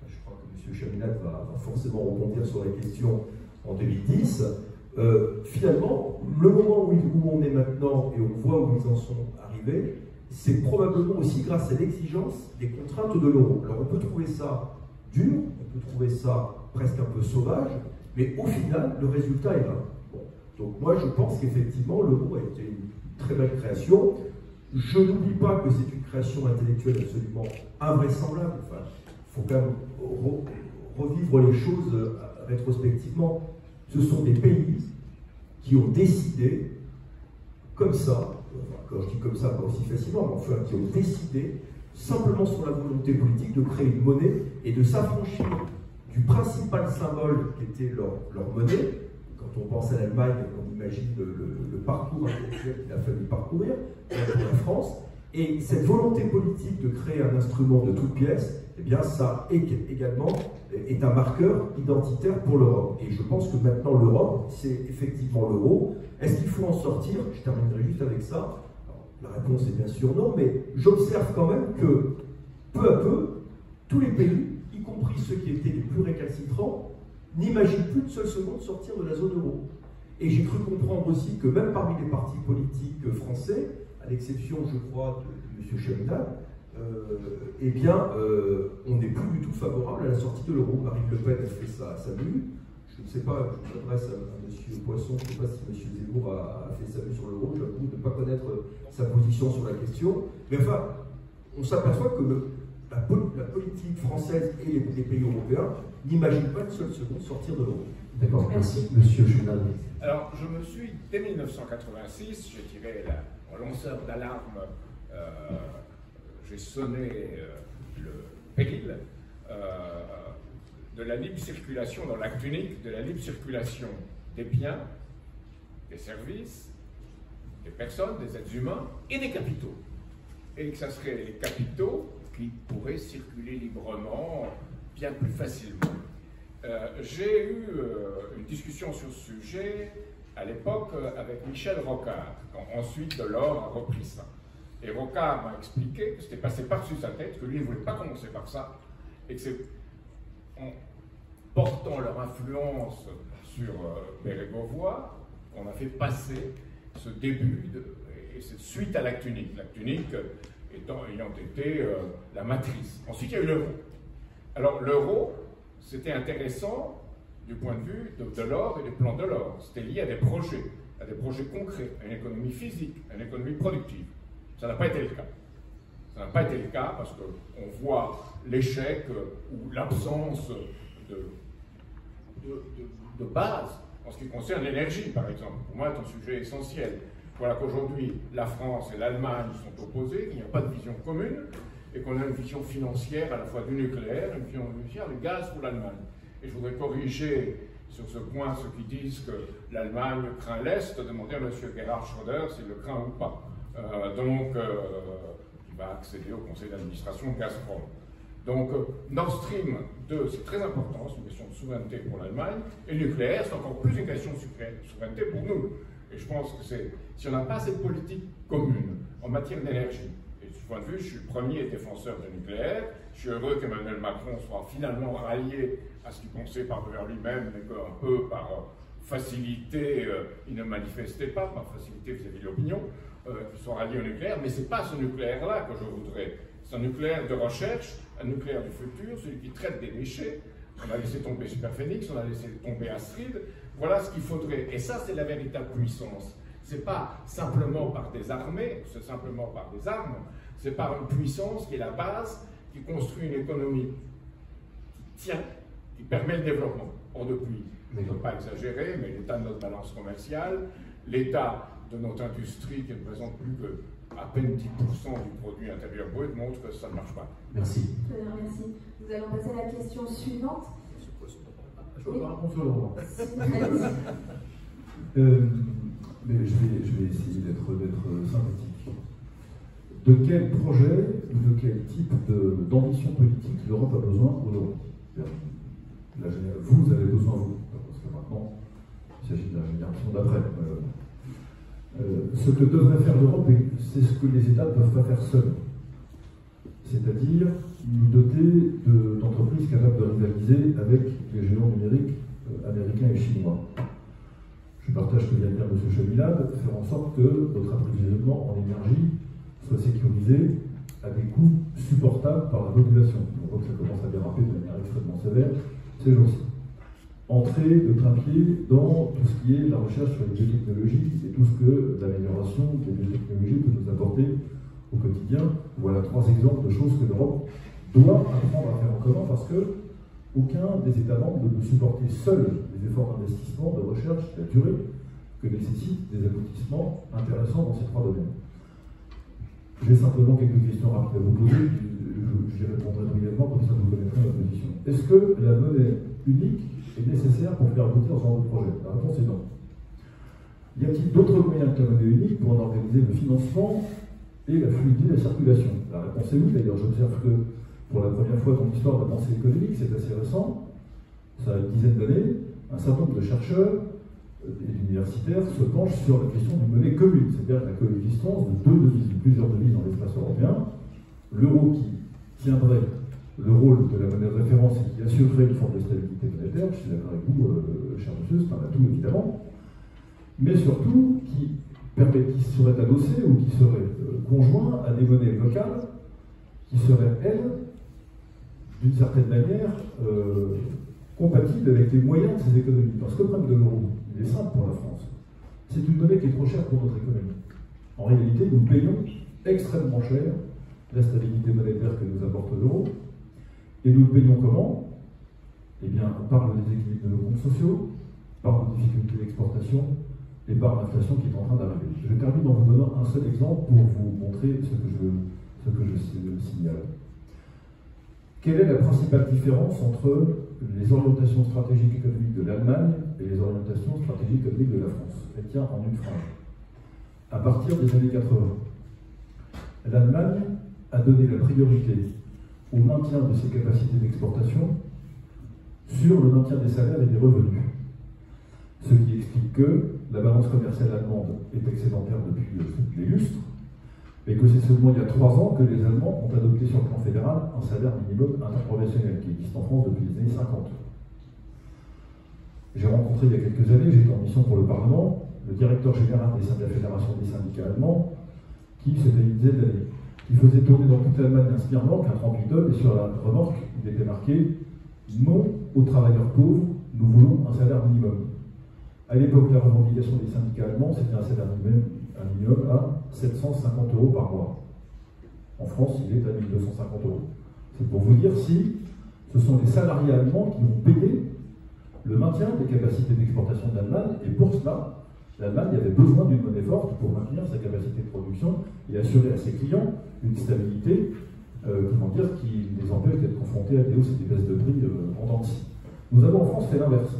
je crois que Chaminade va forcément rebondir sur la question en 2010. Finalement, le moment où on est maintenant et on voit où ils en sont arrivés, c'est probablement aussi grâce à l'exigence des contraintes de l'euro. Alors on peut trouver ça dur, on peut trouver ça presque un peu sauvage, mais au final, le résultat est là. Bon. Donc moi, je pense qu'effectivement, l'euro a été une très belle création. Je n'oublie pas que c'est une création intellectuelle absolument invraisemblable. Enfin, il faut quand même revivre les choses rétrospectivement. Ce sont des pays qui ont décidé, comme ça, quand je dis comme ça, pas aussi facilement, mais enfin, qui ont décidé, simplement sur la volonté politique, de créer une monnaie et de s'affranchir du principal symbole qui était leur monnaie. Quand on pense à l'Allemagne, on imagine le parcours intellectuel qu'il a fallu parcourir pour la France. Et cette volonté politique de créer un instrument de toute pièce, eh bien, ça également est un marqueur identitaire pour l'Europe. Et je pense que maintenant, l'Europe, c'est effectivement l'euro. Est-ce qu'il faut en sortir? Je terminerai juste avec ça. Alors, la réponse est bien sûr non, mais j'observe quand même que, peu à peu, tous les pays, y compris ceux qui étaient les plus récalcitrants, n'imaginent plus une seule seconde sortir de la zone euro. Et j'ai cru comprendre aussi que même parmi les partis politiques français, à l'exception, je crois, de M. Chaminade, eh bien, on n'est plus du tout favorable à la sortie de l'euro. Marine Le Pen a fait sa mue. Je ne sais pas, je m'adresse à M. Poisson, je ne sais pas si M. Zemmour a fait sa mue sur l'euro, j'avoue ne pas connaître sa position sur la question. Mais enfin, on s'aperçoit que la politique française et les pays européens n'imaginent pas une seule seconde sortir de l'euro. D'accord, merci. Monsieur Chaminade. Alors, je me suis, dès 1986, j'ai tiré en lanceur d'alarme, j'ai sonné le péril de la libre circulation dans l'acte unique, de la libre circulation des biens, des services, des personnes, des êtres humains et des capitaux. Et que ça serait les capitaux qui pourraient circuler librement, bien plus facilement. J'ai eu une discussion sur ce sujet à l'époque avec Michel Rocard, quand ensuite Delors a repris ça. Et Rocard m'a expliqué que c'était passé par-dessus sa tête, que lui ne voulait pas commencer par ça, et que c'est en portant leur influence sur Bérégovoy qu'on a fait passer ce début et cette suite à l'acte unique. L'acte unique ayant été la matrice. Ensuite, il y a eu l'euro. Alors, l'euro, c'était intéressant du point de vue de Delors et des plans Delors. C'était lié à des projets concrets, à une économie physique, à une économie productive. Ça n'a pas été le cas. Ça n'a pas été le cas parce qu'on voit l'échec ou l'absence de base en ce qui concerne l'énergie, par exemple. Pour moi, c'est un sujet essentiel. Voilà qu'aujourd'hui, la France et l'Allemagne sont opposées, qu'il n'y a pas de vision commune, et qu'on a une vision financière à la fois du nucléaire, une vision financière du gaz pour l'Allemagne. Et je voudrais corriger sur ce point ceux qui disent que l'Allemagne craint l'Est, demander à M. Gerhard Schröder s'il le craint ou pas. Il va accéder au conseil d'administration de Gazprom. Donc, Nord Stream 2, c'est très important, c'est une question de souveraineté pour l'Allemagne, et le nucléaire, c'est encore plus une question de souveraineté pour nous. Et je pense que si on n'a pas cette politique commune en matière d'énergie, et de ce point de vue, je suis le premier défenseur du nucléaire, je suis heureux qu'Emmanuel Macron soit finalement rallié à ce qu'il pensait par devers lui-même, mais qu'un peu par facilité, il ne manifestait pas, par facilité vis-à-vis de l'opinion, qu'il soit rallié au nucléaire, mais ce n'est pas ce nucléaire-là que je voudrais. C'est un nucléaire de recherche, un nucléaire du futur, celui qui traite des déchets. On a laissé tomber Superphénix, on a laissé tomber Astrid. Voilà ce qu'il faudrait. Et ça, c'est la véritable puissance. Ce n'est pas simplement par des armées, c'est simplement par des armes, c'est par une puissance qui est la base, qui construit une économie qui tient, qui permet le développement. Or, depuis, je ne veux pas exagérer, mais l'état de notre balance commerciale, l'état de notre industrie qui ne présente plus que à peine 10% du produit intérieur brut montre que ça ne marche pas. Merci. Très bien, merci. Nous allons passer à la question suivante. Je vais répondre sur l'euro. Mais je vais essayer d'être synthétique. De quel projet ou de quel type d'ambition politique l'Europe a besoin aujourd'hui? Vous avez besoin, vous, parce que maintenant, il s'agit de la génération d'après. Ce que devrait faire l'Europe, c'est ce que les États ne peuvent pas faire seuls. c'est-à-dire nous doter d'entreprises capables de rivaliser avec les géants numériques américains et chinois. Je partage ce que vient de dire M. Cheminade, faire en sorte que notre approvisionnement en énergie soit sécurisé à des coûts supportables par la population. On voit que ça commence à déraper de manière extrêmement sévère ces jours-ci. Entrer de plein pied dans tout ce qui est la recherche sur les biotechnologies et tout ce que l'amélioration des biotechnologies peut nous apporter au quotidien. Voilà 3 exemples de choses que l'Europe doit apprendre à faire en commun parce que aucun des États membres ne peut supporter seul les efforts d'investissement, de recherche, de la durée que nécessitent des aboutissements intéressants dans ces 3 domaines. J'ai simplement quelques questions rapides à vous poser, j'y répondrai brièvement, comme ça vous connaîtrez ma position. Est-ce que la monnaie unique est nécessaire pour faire aboutir ce genre de projet? La réponse est non. Y a-t-il d'autres moyens que la monnaie unique pour en organiser le financement et la fluidité de la circulation? La réponse est oui, d'ailleurs j'observe que pour la première fois dans l'histoire de la pensée économique, c'est assez récent, ça a une dizaine d'années, un certain nombre de chercheurs et d'universitaires se penchent sur la question d'une monnaie commune, c'est-à-dire la coexistence de 2 devises, de plusieurs devises dans l'espace européen, l'euro qui tiendrait le rôle de la monnaie de référence et qui assurerait une forme de stabilité monétaire, je suis d'accord avec vous, cher monsieur, c'est un atout évidemment, mais surtout qui serait adossé ou qui serait conjoint à des monnaies locales qui seraient, elles, d'une certaine manière, compatibles avec les moyens de ces économies. Parce que le problème de l'euro, il est simple pour la France. C'est une monnaie qui est trop chère pour notre économie. En réalité, nous payons extrêmement cher la stabilité monétaire que nous apporte l'euro. Et nous le payons comment? Eh bien, par le déséquilibre de nos comptes sociaux, par nos difficultés d'exportation et par l'inflation qui est en train d'arriver. Je termine en vous donnant un seul exemple pour vous montrer ce que je signale. Quelle est la principale différence entre les orientations stratégiques économiques de l'Allemagne et les orientations stratégiques économiques de la France? Elle tient en une phrase. À partir des années 80, l'Allemagne a donné la priorité au maintien de ses capacités d'exportation sur le maintien des salaires et des revenus. Ce qui explique que la balance commerciale allemande est excédentaire depuis des lustres, mais que c'est seulement il y a 3 ans que les Allemands ont adopté sur le plan fédéral un salaire minimum interprofessionnel qui existe en France depuis les années 50. J'ai rencontré il y a quelques années, j'étais en mission pour le Parlement, le directeur général de la Fédération des syndicats allemands, qui, c'était une dizaine d'années, qui faisait tourner dans toute l'Allemagne un Smirnoff, un 38 tonnes, et sur la remorque, il était marqué « Non aux travailleurs pauvres, nous voulons un salaire minimum ». À l'époque, la revendication des syndicats allemands, c'était un salaire minimum à 750 € par mois. En France, il est à 1250 €. C'est pour vous dire si ce sont les salariés allemands qui ont payé le maintien des capacités d'exportation de l'Allemagne, et pour cela, l'Allemagne avait besoin d'une monnaie forte pour maintenir sa capacité de production et assurer à ses clients une stabilité qui les empêche d'être confrontés à des hausses et des baisses de prix en dents de scie. Nous avons en France fait l'inverse.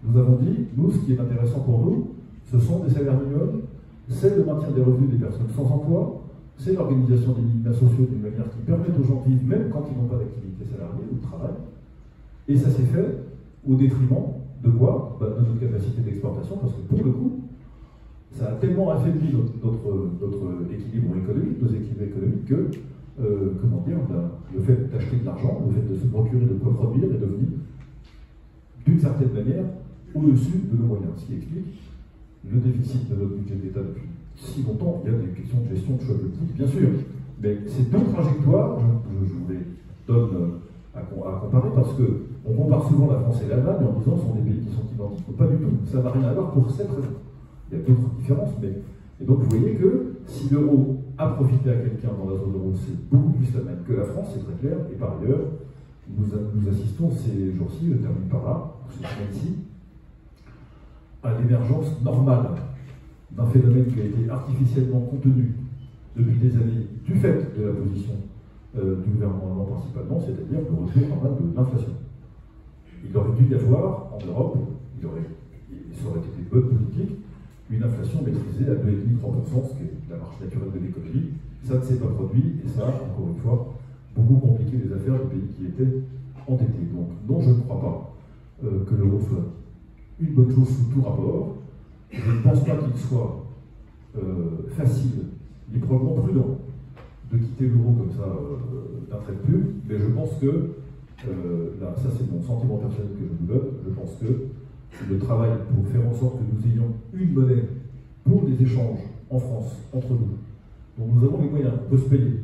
Nous avons dit, nous, ce qui est intéressant pour nous, ce sont des salaires minimums, c'est le maintien des revenus des personnes sans emploi, c'est l'organisation des minima sociaux d'une manière qui permette aux gens de vivre même quand ils n'ont pas d'activité salariée ou de travail. Et ça s'est fait au détriment de quoi? De notre capacité d'exportation, parce que pour le coup, ça a tellement affaibli notre équilibre économique, nos équilibres économiques, que le fait d'acheter de l'argent, le fait de se procurer de quoi produire est devenu, d'une certaine manière, au-dessus de nos moyens. Ce qui explique le déficit de notre budget d'État depuis si longtemps. Il y a des questions de gestion de choix politiques, bien sûr, mais ces 2 trajectoires, je vous les donne à comparer, parce qu'on compare souvent la France et l'Allemagne en disant que ce sont des pays qui sont identiques. Pas du tout, ça n'a rien à voir pour cette raison. Il y a d'autres différences, et donc vous voyez que si l'euro a profité à quelqu'un dans la zone euro, c'est beaucoup plus l'Allemagne que la France, c'est très clair, et par ailleurs, nous assistons ces jours-ci, je termine par là, ce semaine-ci, à l'émergence normale d'un phénomène qui a été artificiellement contenu depuis des années du fait de la position du gouvernement allemand principalement, c'est-à-dire le retour normal de l'inflation. Il aurait dû y avoir en Europe, ça aurait été une bonne politique, une inflation maîtrisée à 2,5-3%, ce qui est la marche naturelle de l'économie. Ça ne s'est pas produit, et ça a, encore une fois, beaucoup compliqué les affaires des pays qui étaient endettés. Donc, non, je ne crois pas que l'euro soit une bonne chose sous tout rapport. Je ne pense pas qu'il soit facile, ni probablement prudent, de quitter l'euro comme ça d'un trait de plume, mais je pense que, là, ça c'est mon sentiment personnel que je vous donne, je pense que le travail pour faire en sorte que nous ayons une monnaie pour des échanges en France, entre nous, dont nous avons les moyens, on peut se payer,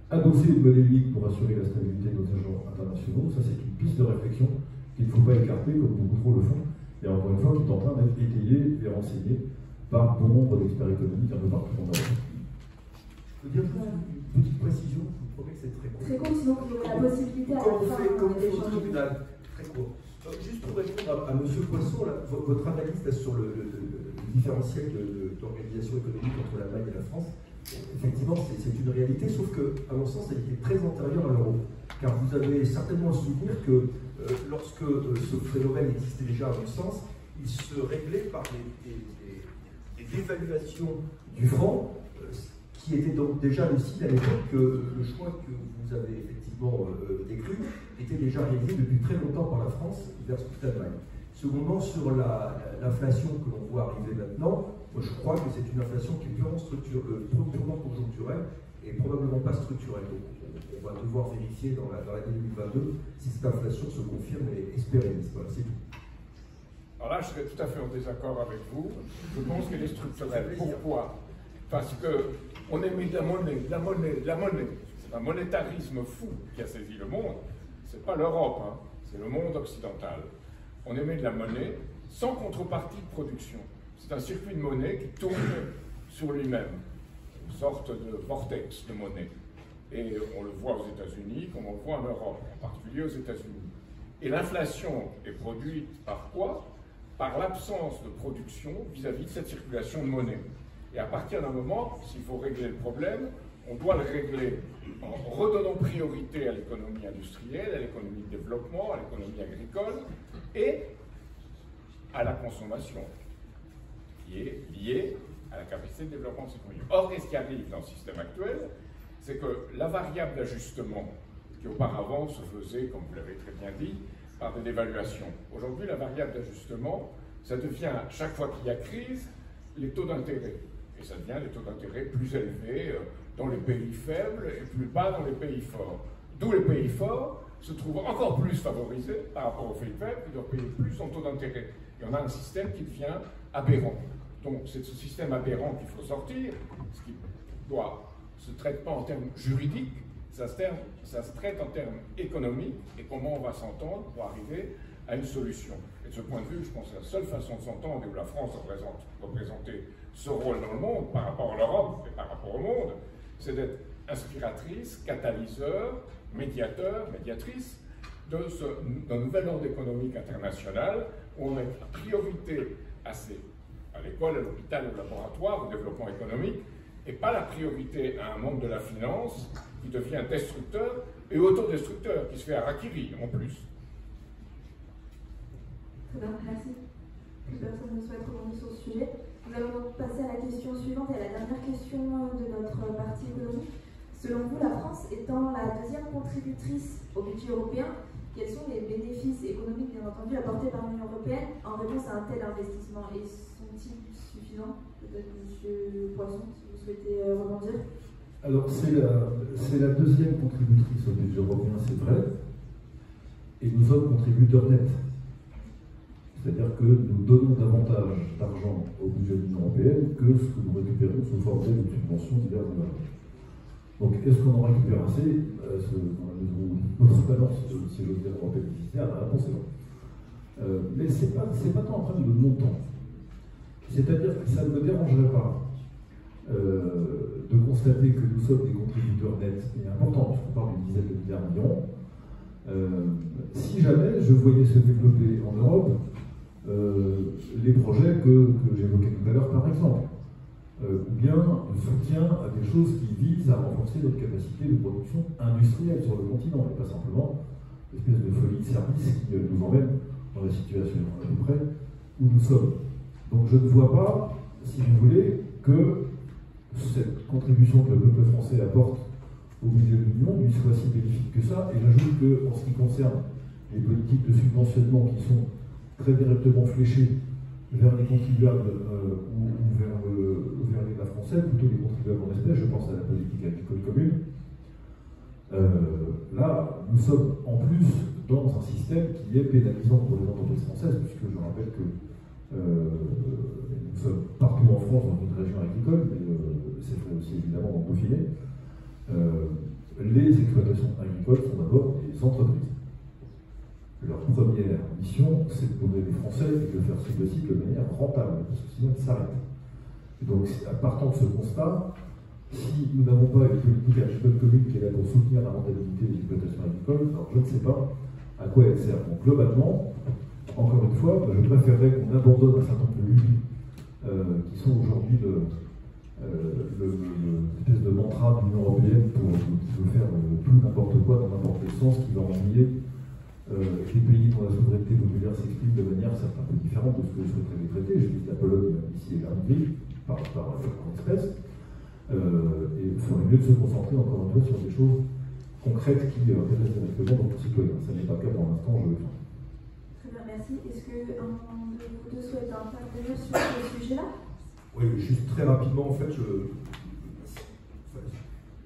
adosser une monnaie unique pour assurer la stabilité de nos agents internationaux, ça c'est une piste de réflexion qu'il ne faut pas écarter comme beaucoup trop le font, et encore une fois qui est en train d'être étayée et renseignée par bon nombre d'experts économiques un peu partout en Europe. Je veux dire une petite précision, je vous promets que c'est très court. Très court, sinon vous aurez la possibilité à la fin Comme on fait au d'échanger. tribunal, très court. Juste pour répondre à M. Poisson, là, votre analyse là, sur le différentiel d'organisation économique entre l'Allemagne et la France, effectivement, c'est une réalité, sauf que, à mon sens, elle était très antérieure à l'euro. Car vous avez certainement à souvenir que lorsque ce phénomène existait déjà, à mon sens, il se réglait par des dévaluations du franc, qui était donc déjà le signe à l'époque que le choix que vous avez effectivement décrit était déjà réalisé depuis très longtemps par la France versus l'Allemagne. Secondement, sur l'inflation que l'on voit arriver maintenant, moi, je crois que c'est une inflation qui est purement conjoncturelle et probablement pas structurelle. Donc, on va devoir vérifier dans l'année 2022 si cette inflation se confirme et se pérennise. Voilà, c'est tout. Alors là, je serais tout à fait en désaccord avec vous. Je pense qu'elle est structurelle. Pourquoi? Parce que on émet de la monnaie. C'est un monétarisme fou qui a saisi le monde. C'est pas l'Europe, hein, c'est le monde occidental. On émet de la monnaie sans contrepartie de production. C'est un circuit de monnaie qui tourne sur lui-même, une sorte de vortex de monnaie. Et on le voit aux États-Unis, comme on le voit en Europe, en particulier aux États-Unis. Et l'inflation est produite par quoi? Par l'absence de production vis-à-vis de cette circulation de monnaie. Et à partir d'un moment, s'il faut régler le problème, on doit le régler en redonnant priorité à l'économie industrielle, à l'économie de développement, à l'économie agricole et à la consommation, qui est liée à la capacité de développement de cette économie. Or, ce qui arrive dans le système actuel, c'est que la variable d'ajustement, qui auparavant se faisait, comme vous l'avez très bien dit, par des dévaluations, aujourd'hui, la variable d'ajustement, ça devient, chaque fois qu'il y a crise, les taux d'intérêt. Et ça devient des taux d'intérêt plus élevés dans les pays faibles et plus bas dans les pays forts. D'où les pays forts se trouvent encore plus favorisés par rapport aux pays faibles qui doivent payer plus en taux d'intérêt. Et on a un système qui devient aberrant. Donc c'est de ce système aberrant qu'il faut sortir, ce qui se traite pas en termes juridiques, ça se traite en termes économiques et comment on va s'entendre pour arriver à une solution. Et de ce point de vue, je pense que la seule façon de s'entendre, et où la France représenter ce rôle dans le monde, par rapport à l'Europe et par rapport au monde, c'est d'être inspiratrice, catalyseur, médiateur, médiatrice d'un nouvel ordre économique international où on met la priorité à l'école, à l'hôpital, au laboratoire, au développement économique, et pas la priorité à un monde de la finance qui devient destructeur et autodestructeur, qui se fait harakiri en plus. Très bien, merci. Plus personne ne souhaite rebondir sur ce sujet. Nous allons donc passer à la question suivante et à la dernière question de notre partie économique. Selon vous, la France étant la deuxième contributrice au budget européen, quels sont les bénéfices économiques, bien entendu, apportés par l'Union européenne en réponse à un tel investissement? Et sont-ils suffisants? Peut-être M. Poisson, si vous souhaitez rebondir. Alors, c'est la deuxième contributrice au budget européen, c'est vrai, et nous sommes contributeurs nets. C'est-à-dire que nous donnons davantage d'argent au budget de l'Union européenne que ce que nous récupérons sous forme de subventions diverses et variées. Donc, est-ce qu'on en récupère assez? Dans la mesure où notre balance, si j'ose dire, européenne déficitaire, la réponse est non. Mais ce n'est pas tant en termes de montant. C'est-à-dire que ça ne me dérangerait pas de constater que nous sommes des contributeurs nets et importants, puisqu'on parle d'une dizaine de milliards de millions. Si jamais je voyais se développer en Europe les projets que j'évoquais tout à l'heure, par exemple, ou bien le soutien à des choses qui visent à renforcer notre capacité de production industrielle sur le continent, et pas simplement l'espèce de folie de service qui nous emmène dans la situation à peu près où nous sommes. Donc je ne vois pas, si vous voulez, que cette contribution que le peuple français apporte au budget de l'Union lui soit si bénéfique que ça, et j'ajoute qu'en ce qui concerne les politiques de subventionnement qui sont très directement fléchées vers les contribuables ou vers l'État français, plutôt les contribuables en espèces, je pense à la politique agricole commune, Là, nous sommes en plus dans un système qui est pénalisant pour les entreprises françaises, puisque je rappelle que nous sommes partout en France dans une région agricole, mais c'est vrai aussi évidemment en Dauphiné. Les exploitations agricoles sont d'abord des entreprises. Leur première mission, c'est de nourrir les Français et de le faire si possible de manière rentable, parce que sinon ils s'arrêtent. Donc, à partant de ce constat, si nous n'avons pas une politique agricole commune qui est là pour soutenir la rentabilité des exploitations agricoles, alors je ne sais pas à quoi elle sert. Donc, globalement, encore une fois, je préférerais qu'on abandonne un certain nombre de lubies qui sont aujourd'hui l'espèce de mantra de l'Union européenne qui veut faire tout n'importe quoi dans n'importe quel sens, qui va ennuyer les pays dont la souveraineté populaire s'exprime de manière certes un peu différente de ce que souhaiteraient les traités. Je dis la Pologne ici et la Hongrie, par espèce. Et il faudrait mieux de se concentrer encore une fois sur des choses concrètes qui intéressent directement nos concitoyens. Ça n'est pas le cas pour l'instant, je le crains. Très bien, merci. Est-ce qu'un de vous deux souhaite intervenir sur ce sujet-là? Oui, juste très rapidement, en fait,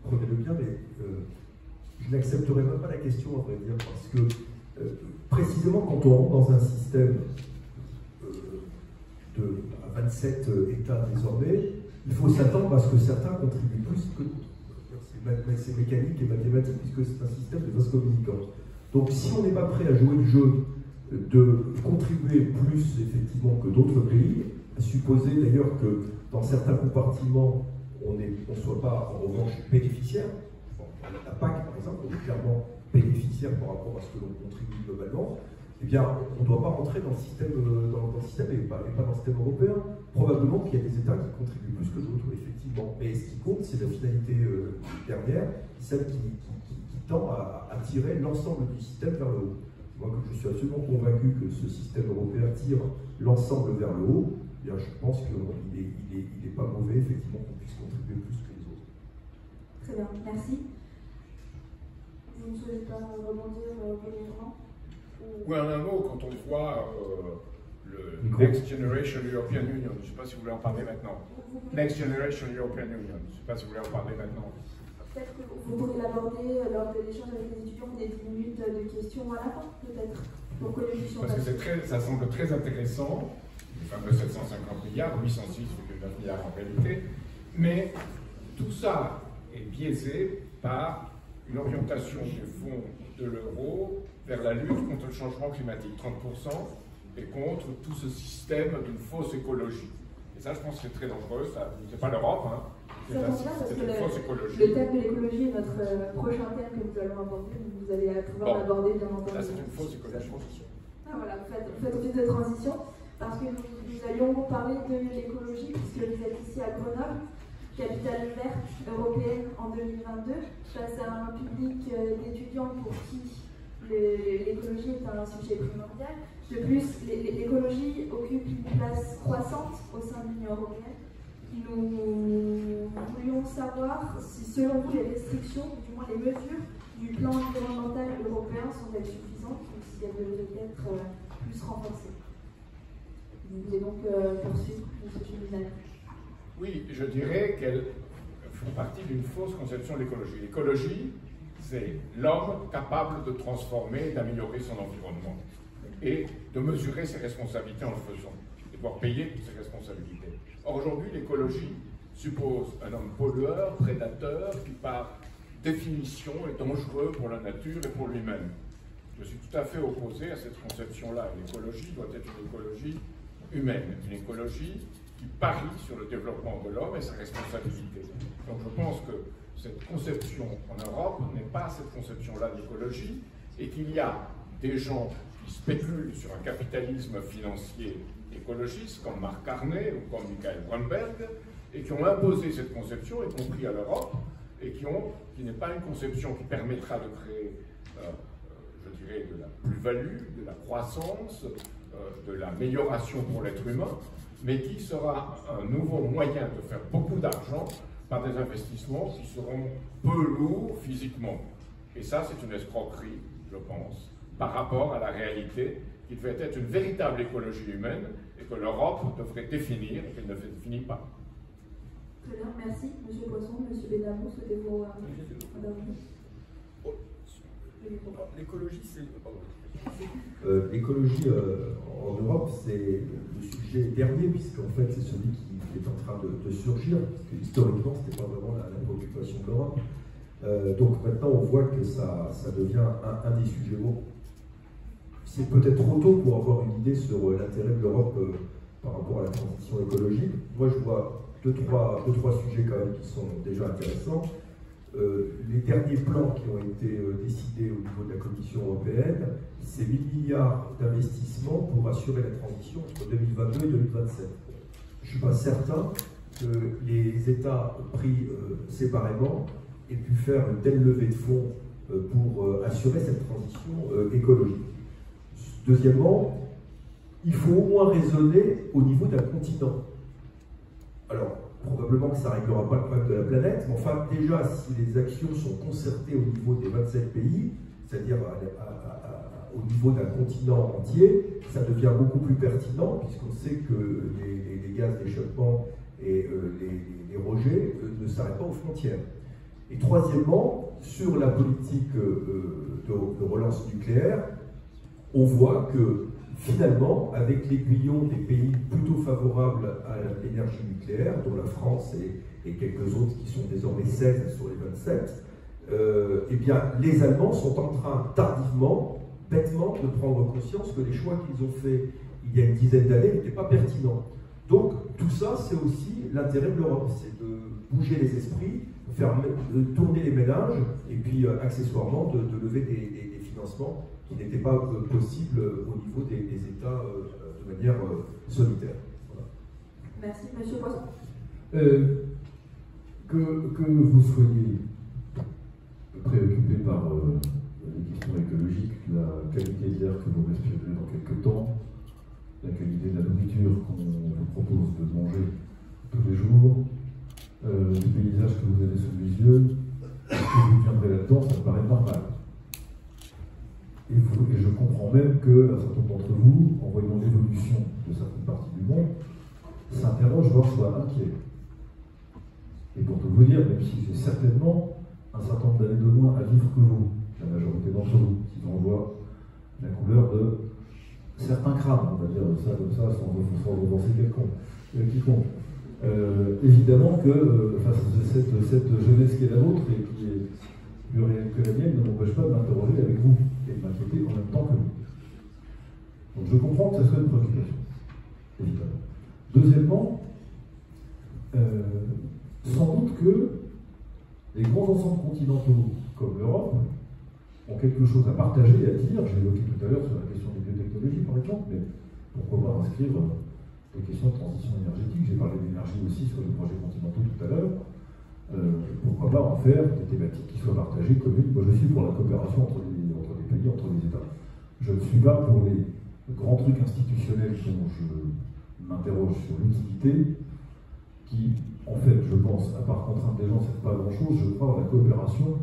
prenez-le bien, mais je n'accepterai même pas la question, à vrai dire, parce que précisément quand on rentre dans un système de 27 États désormais, il faut s'attendre à ce que certains contribuent plus que d'autres. C'est mécanique et mathématique, puisque c'est un système de vase communicant. Donc si on n'est pas prêt à jouer le jeu de contribuer plus effectivement que d'autres pays, à supposer d'ailleurs que dans certains compartiments, on ne soit pas en revanche bénéficiaire. Bon, la PAC par exemple, on est clairement bénéficiaire par rapport à ce que l'on contribue globalement. Eh bien, on ne doit pas rentrer dans le système, et pas dans le système européen. Probablement qu'il y a des États qui contribuent plus que d'autres, effectivement. Mais ce qui compte, c'est la finalité dernière, celle qui tend à attirer l'ensemble du système vers le haut. Moi, comme je suis absolument convaincu que ce système européen tire l'ensemble vers le haut, eh bien, je pense qu'il n'est pas mauvais, effectivement, qu'on puisse contribuer plus que les autres. Très bien, merci. Vous ne souhaitez pas rebondir brièvement? Oui, en un mot, quand on voit le Next Generation European Union, je ne sais pas si vous voulez en parler maintenant. Next Generation European Union, je ne sais pas si vous voulez en parler maintenant. Peut-être que vous pourrez l'aborder lors de l'échange avec les étudiants, des 10 minutes de questions à la fin, peut-être, pour que nous puissions... Parce que ça semble très intéressant, les fameux 750 milliards, 806,9 milliards en réalité, mais tout ça est biaisé par une orientation du fonds de l'euro vers la lutte contre le changement climatique, 30%, et contre tout ce système d'une fausse écologie. Et ça, je pense que c'est très dangereux, c'est pas l'Europe, hein. C'est une fausse écologie. Le thème de l'écologie est notre prochain thème que nous allons aborder, vous allez pouvoir l'aborder bien entendu. Là, c'est une fausse écologie. Ah voilà, vous faites office de transition, parce que nous allions parler de l'écologie, puisque vous êtes ici à Grenoble, capitale verte européenne en 2022, face à un public d'étudiants pour qui l'écologie est un sujet primordial. De plus, l'écologie occupe une place croissante au sein de l'Union européenne. Nous voulions savoir si, selon vous, les restrictions, ou du moins les mesures du plan environnemental européen sont-elles suffisantes ou si elles devraient être plus renforcées. Vous voulez donc poursuivre, M. Cheminade? Oui, je dirais qu'elles font partie d'une fausse conception de l'écologie. L'écologie, c'est l'homme capable de transformer, d'améliorer son environnement et de mesurer ses responsabilités en le faisant, et pouvoir payer pour ses responsabilités. Or, aujourd'hui, l'écologie suppose un homme pollueur, prédateur, qui par définition est dangereux pour la nature et pour lui-même. Je suis tout à fait opposé à cette conception-là. L'écologie doit être une écologie humaine, une écologie qui parie sur le développement de l'homme et sa responsabilité. Donc je pense que cette conception en Europe n'est pas cette conception-là d'écologie et qu'il y a des gens qui spéculent sur un capitalisme financier écologiste comme Marc Carnet ou comme Michael Brunberg et qui ont imposé cette conception, y compris à l'Europe, et qui n'est pas une conception qui permettra de créer, je dirais, de la plus-value, de la croissance, de l'amélioration pour l'être humain, mais qui sera un nouveau moyen de faire beaucoup d'argent par des investissements qui seront peu lourds physiquement. Et ça, c'est une escroquerie, je pense, par rapport à la réalité qui devait être une véritable écologie humaine et que l'Europe devrait définir et qu'elle ne définit pas. Très bien, merci. Monsieur Poisson, Monsieur Benamou, souhaitez-vous intervenir? L'écologie, c'est... L'écologie en Europe, c'est le sujet dernier, puisqu'en fait, c'est celui qui est en train de surgir, parce que historiquement, ce n'était pas vraiment la préoccupation de l'Europe. Donc maintenant, on voit que ça devient un des sujets. Bon, c'est peut-être trop tôt pour avoir une idée sur l'intérêt de l'Europe par rapport à la transition écologique. Moi, je vois deux, trois sujets quand même qui sont déjà intéressants. Les derniers plans qui ont été décidés au niveau de la Commission européenne, c'est 8 milliards d'investissements pour assurer la transition entre 2022 et 2027. Je ne suis pas certain que les États pris séparément aient pu faire une telle levée de fonds pour assurer cette transition écologique. Deuxièmement, il faut au moins raisonner au niveau d'un continent. Alors, probablement que ça ne réglera pas le problème de la planète, mais enfin, déjà, si les actions sont concertées au niveau des 27 pays, c'est-à-dire au niveau d'un continent entier, ça devient beaucoup plus pertinent, puisqu'on sait que les gaz d'échappement et les rejets ne s'arrêtent pas aux frontières. Et troisièmement, sur la politique de relance nucléaire, on voit que finalement, avec l'aiguillon des pays plutôt favorables à l'énergie nucléaire, dont la France et quelques autres qui sont désormais 16 sur les 27, eh bien, les Allemands sont en train tardivement, bêtement, de prendre conscience que les choix qu'ils ont faits il y a une dizaine d'années n'étaient pas pertinents. Donc, tout ça, c'est aussi l'intérêt de l'Europe, c'est de bouger les esprits, de tourner les ménages, et puis accessoirement de lever des financements qui n'était pas possible au niveau des États de manière solitaire. Voilà. Merci, Monsieur Poisson. Que vous soyez préoccupé par les questions écologiques, la qualité de l'air que vous respirez dans quelques temps, la qualité de la nourriture qu'on vous propose de manger tous les jours, les paysages que vous avez sous les yeux, que vous viendrez là-dedans, ça me paraît normal. Et je comprends même qu'un certain nombre d'entre vous, en voyant l'évolution de certaines parties du monde, s'interrogent, voire soient inquiets. Et pour tout vous dire, même si j'ai certainement un certain nombre d'années de moins à vivre que vous, la majorité d'entre vous, qui en voient la couleur de certains crânes, on va dire ça comme ça, sans revancer quiconque. Évidemment que face à cette jeunesse qui est la vôtre et qui est plus réelle que la mienne, ne m'empêche pas de m'interroger avec vous et de m'inquiéter en même temps que vous. Donc je comprends que ça soit une préoccupation, évidemment. Deuxièmement, sans doute que les grands ensembles continentaux comme l'Europe ont quelque chose à partager et à dire. J'ai évoqué tout à l'heure sur la question des biotechnologies par exemple, mais pourquoi pas inscrire des questions de transition énergétique. J'ai parlé d'énergie aussi sur les projets continentaux tout à l'heure. Pourquoi pas en faire des thématiques qui soient partagées, communes. Moi je suis pour la coopération entre les pays, entre les États. Je ne suis pas pour les grands trucs institutionnels dont je m'interroge sur l'utilité, qui, en fait, je pense, à part contraindre des gens, c'est pas grand-chose. Je crois à la coopération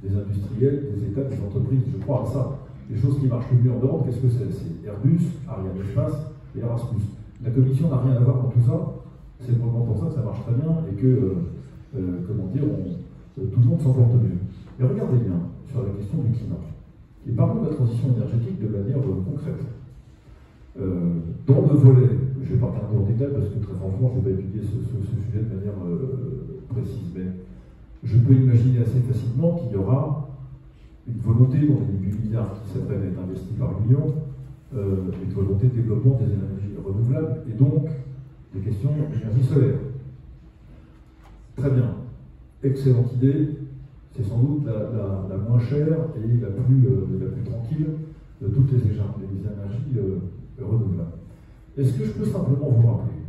des industriels, des États, des entreprises. Je crois à ça. Les choses qui marchent le mieux en Europe, qu'est-ce que c'est? C'est Airbus, Ariane Espace et Erasmus. La Commission n'a rien à voir dans tout ça. C'est vraiment pour ça que ça marche très bien et que, comment dire, tout le monde s'en porte mieux. Et regardez bien sur la question du climat. Et parlons de la transition énergétique de manière concrète. Dans le volet, je ne vais pas regarder en détail parce que très franchement, je ne vais pas étudier ce sujet de manière précise, mais je peux imaginer assez facilement qu'il y aura une volonté dans les 8 milliards qui s'apprennent à être investis par l'Union, une volonté de développement des énergies renouvelables et donc des questions d'énergie solaire. Très bien, excellente idée, c'est sans doute la moins chère et la plus tranquille de toutes les énergies renouvelables. Est-ce que je peux simplement vous rappeler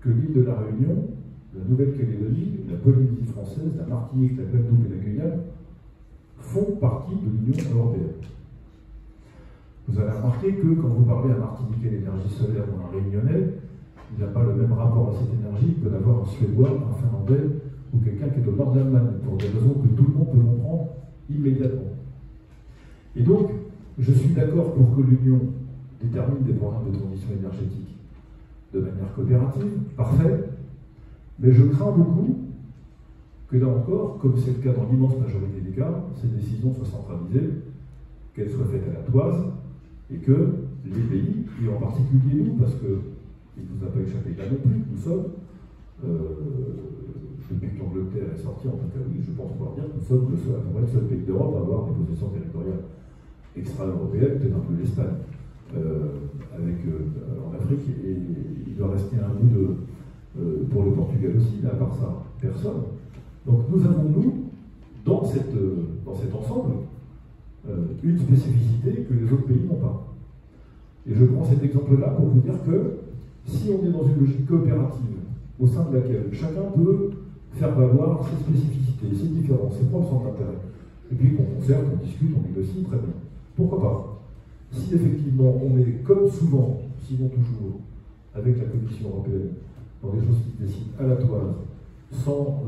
que l'île de la Réunion, la Nouvelle-Calédonie, la Polynésie française, la Martinique, la Guadeloupe et la Guyane font partie de l'Union européenne? Vous allez remarquer que quand vous parlez à Martinique et l'énergie solaire ou un Réunionnais, il n'y a pas le même rapport à cette énergie que d'avoir un Suédois, un Finlandais ou quelqu'un qui est au nord d'Allemagne, pour des raisons que tout le monde peut comprendre immédiatement. Et donc, je suis d'accord pour que l'Union détermine des programmes de transition énergétique de manière coopérative, parfait, mais je crains beaucoup que là encore, comme c'est le cas dans l'immense majorité des cas, ces décisions soient centralisées, qu'elles soient faites à la toise, et que les pays, et en particulier nous, parce que il ne nous a pas échappé là non plus, nous sommes, depuis que l'Angleterre est sortie, en tout cas oui, je pense pouvoir dire que nous sommes le seul pays d'Europe à avoir des possessions territoriales extra-européennes, peut-être un peu l'Espagne, en Afrique, et il doit rester un bout pour le Portugal aussi, à part ça, personne. Donc nous avons, nous, dans cet ensemble, une spécificité que les autres pays n'ont pas. Et je prends cet exemple-là pour vous dire que si on est dans une logique coopérative, au sein de laquelle chacun peut faire valoir ses spécificités, ses différences, ses propres centres d'intérêt, et puis qu'on concerte, on discute, on négocie, très bien. Pourquoi pas? Si effectivement on est, comme souvent, sinon toujours, avec la Commission européenne, dans des choses qui se décident à la toile, sans,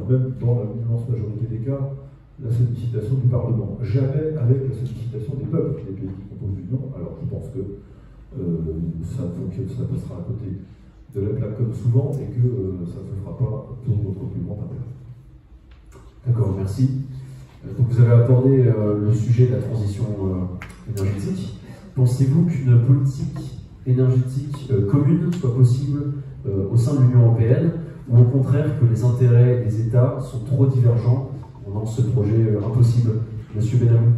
même dans la immense majorité des cas, la sollicitation du Parlement, jamais avec la sollicitation des peuples des pays qui composent l'Union. Alors je pense que ça passera à côté de la plaque comme souvent et que ça ne se fera pas pour notre plus grand intérêt. D'accord, merci. Donc vous avez abordé le sujet de la transition énergétique. Pensez-vous qu'une politique énergétique commune soit possible au sein de l'Union européenne, ou au contraire que les intérêts des États sont trop divergents dans ce projet impossible? Monsieur Benamou.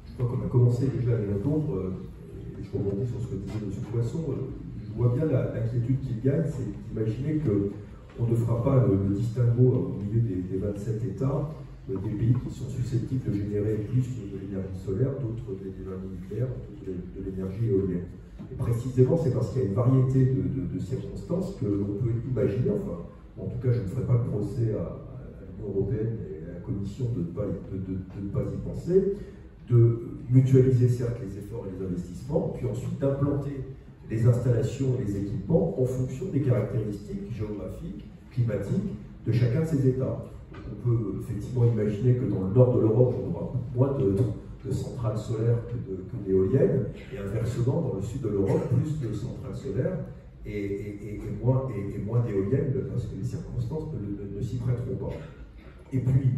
Je crois qu'on a commencé déjà à les répondre, et je rebondis sur ce que disait M. Poisson. Je vois bien l'inquiétude qu'il gagne, c'est d'imaginer qu'on ne fera pas le distinguo au milieu des 27 États, des pays qui sont susceptibles de générer plus de l'énergie solaire, d'autres de l'énergie nucléaire, d'autres de l'énergie éolienne. Et précisément, c'est parce qu'il y a une variété de circonstances que l'on peut imaginer, enfin, en tout cas, je ne ferai pas le procès à l'Union européenne et à la Commission de ne pas y penser, de mutualiser certes les efforts et les investissements, puis ensuite d'implanter les installations et les équipements en fonction des caractéristiques géographiques, climatiques de chacun de ces États. Donc on peut effectivement imaginer que dans le nord de l'Europe, on aura moins de centrales solaires que d'éoliennes, et inversement, dans le sud de l'Europe, plus de centrales solaires et moins d'éoliennes, parce que les circonstances ne s'y prêteront pas. Et puis,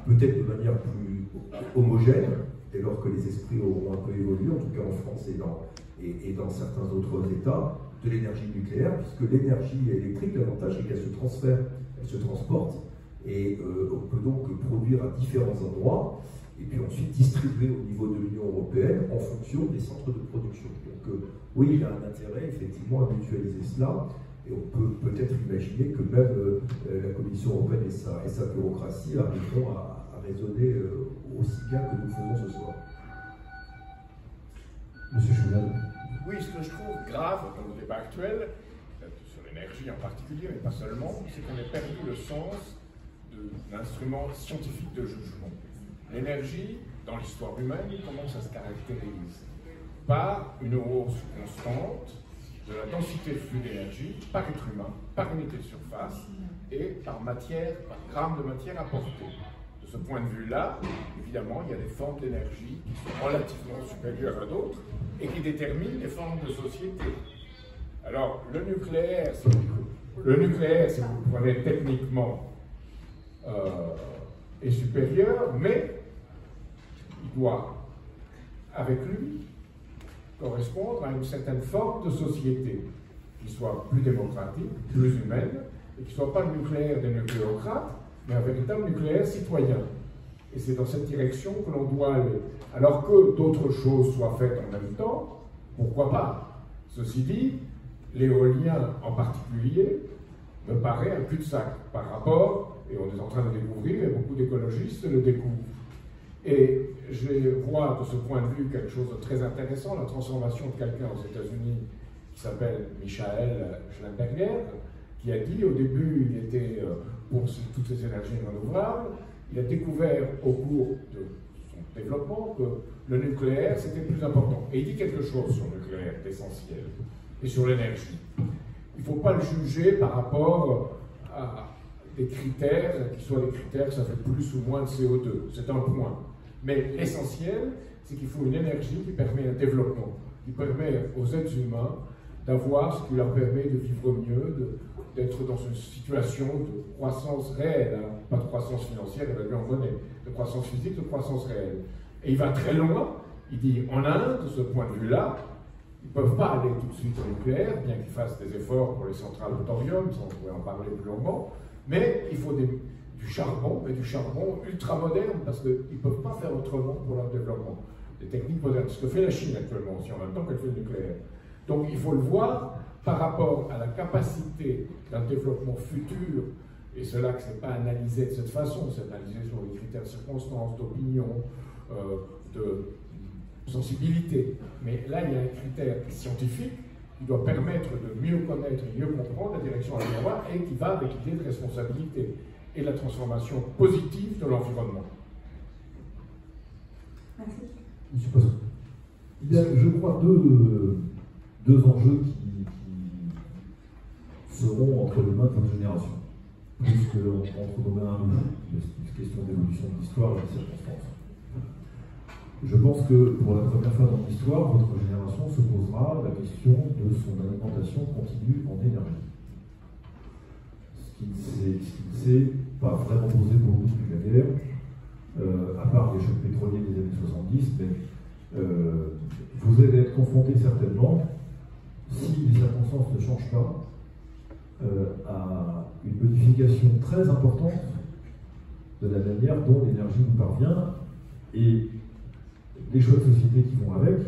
peut-être de manière plus homogène, dès lors que les esprits auront un peu évolué, en tout cas en France et dans certains autres États, de l'énergie nucléaire, puisque l'énergie électrique, l'avantage c'est qu'elle se transfère, elle se transporte, et on peut donc produire à différents endroits, et puis ensuite distribuer au niveau de l'Union européenne en fonction des centres de production. Donc oui, il y a un intérêt effectivement à mutualiser cela, et on peut peut-être imaginer que même la Commission européenne et sa bureaucratie arriveront à raisonner aussi bien que nous faisons ce soir. Monsieur Chouinard. Oui, ce que je trouve grave dans le débat actuel, sur l'énergie en particulier, mais pas seulement, c'est qu'on ait perdu le sens de l'instrument scientifique de jugement. L'énergie, dans l'histoire humaine, commence à se caractériser par une hausse constante de la densité de flux d'énergie par être humain, par unité de surface et par gramme de matière apportée. De ce point de vue-là, évidemment, il y a des formes d'énergie qui sont relativement supérieures à d'autres et qui déterminent les formes de société. Alors, le nucléaire, si vous prenez techniquement, est supérieur, mais il doit, avec lui, correspondre à une certaine forme de société qui soit plus démocratique, plus humaine, et qui ne soit pas le nucléaire des nucléocrates, mais un véritable nucléaire citoyen. Et c'est dans cette direction que l'on doit aller. Alors que d'autres choses soient faites en même temps, pourquoi pas? Ceci dit, l'éolien en particulier me paraît un cul-de-sac par rapport, et on est en train de découvrir, et beaucoup d'écologistes le découvrent. Et je vois de ce point de vue quelque chose de très intéressant, la transformation de quelqu'un aux États-Unis qui s'appelle Michael Schellenberger, qui a dit au début il était pour toutes ces énergies renouvelables, il a découvert au cours de son développement que le nucléaire c'était plus important. Et il dit quelque chose sur le nucléaire d'essentiel et sur l'énergie. Il ne faut pas le juger par rapport à des critères qui soient des critères, ça fait plus ou moins de CO2, c'est un point. Mais l'essentiel, c'est qu'il faut une énergie qui permet un développement, qui permet aux êtres humains d'avoir ce qui leur permet de vivre mieux, d'être dans une situation de croissance réelle, hein, pas de croissance financière évaluée en monnaie, de croissance physique, de croissance réelle. Et il va très loin, il dit en Inde, de ce point de vue-là, ils ne peuvent pas aller tout de suite au nucléaire, bien qu'ils fassent des efforts pour les centrales au thorium, ça on pourrait en parler plus longuement, mais il faut du charbon, mais du charbon ultra-moderne, parce qu'ils ne peuvent pas faire autrement pour leur développement. Des techniques modernes, ce que fait la Chine actuellement aussi, en même temps qu'elle fait le nucléaire. Donc il faut le voir par rapport à la capacité d'un développement futur, et cela que ce n'est pas analysé de cette façon, c'est analysé sur les critères de circonstances, d'opinion, de sensibilité. Mais là, il y a un critère scientifique qui doit permettre de mieux connaître et mieux comprendre la direction à laquelle on va et qui va avec l'idée de responsabilité et la transformation positive de l'environnement. Merci. Monsieur Poisson. Il y a, je crois, deux enjeux qui seront entre les mains de votre génération, plus qu'entre nos mains à nous. C'est une question d'évolution de l'histoire et des circonstances. Je pense que pour la première fois dans l'histoire, votre génération se posera la question de son alimentation continue en énergie. Ce qui ne s'est pas vraiment posé pour nous depuis la guerre, à part les chocs pétroliers des années 70, mais vous allez être confronté certainement, si les circonstances ne changent pas, à une modification très importante de la manière dont l'énergie nous parvient et les choix de société qui vont avec.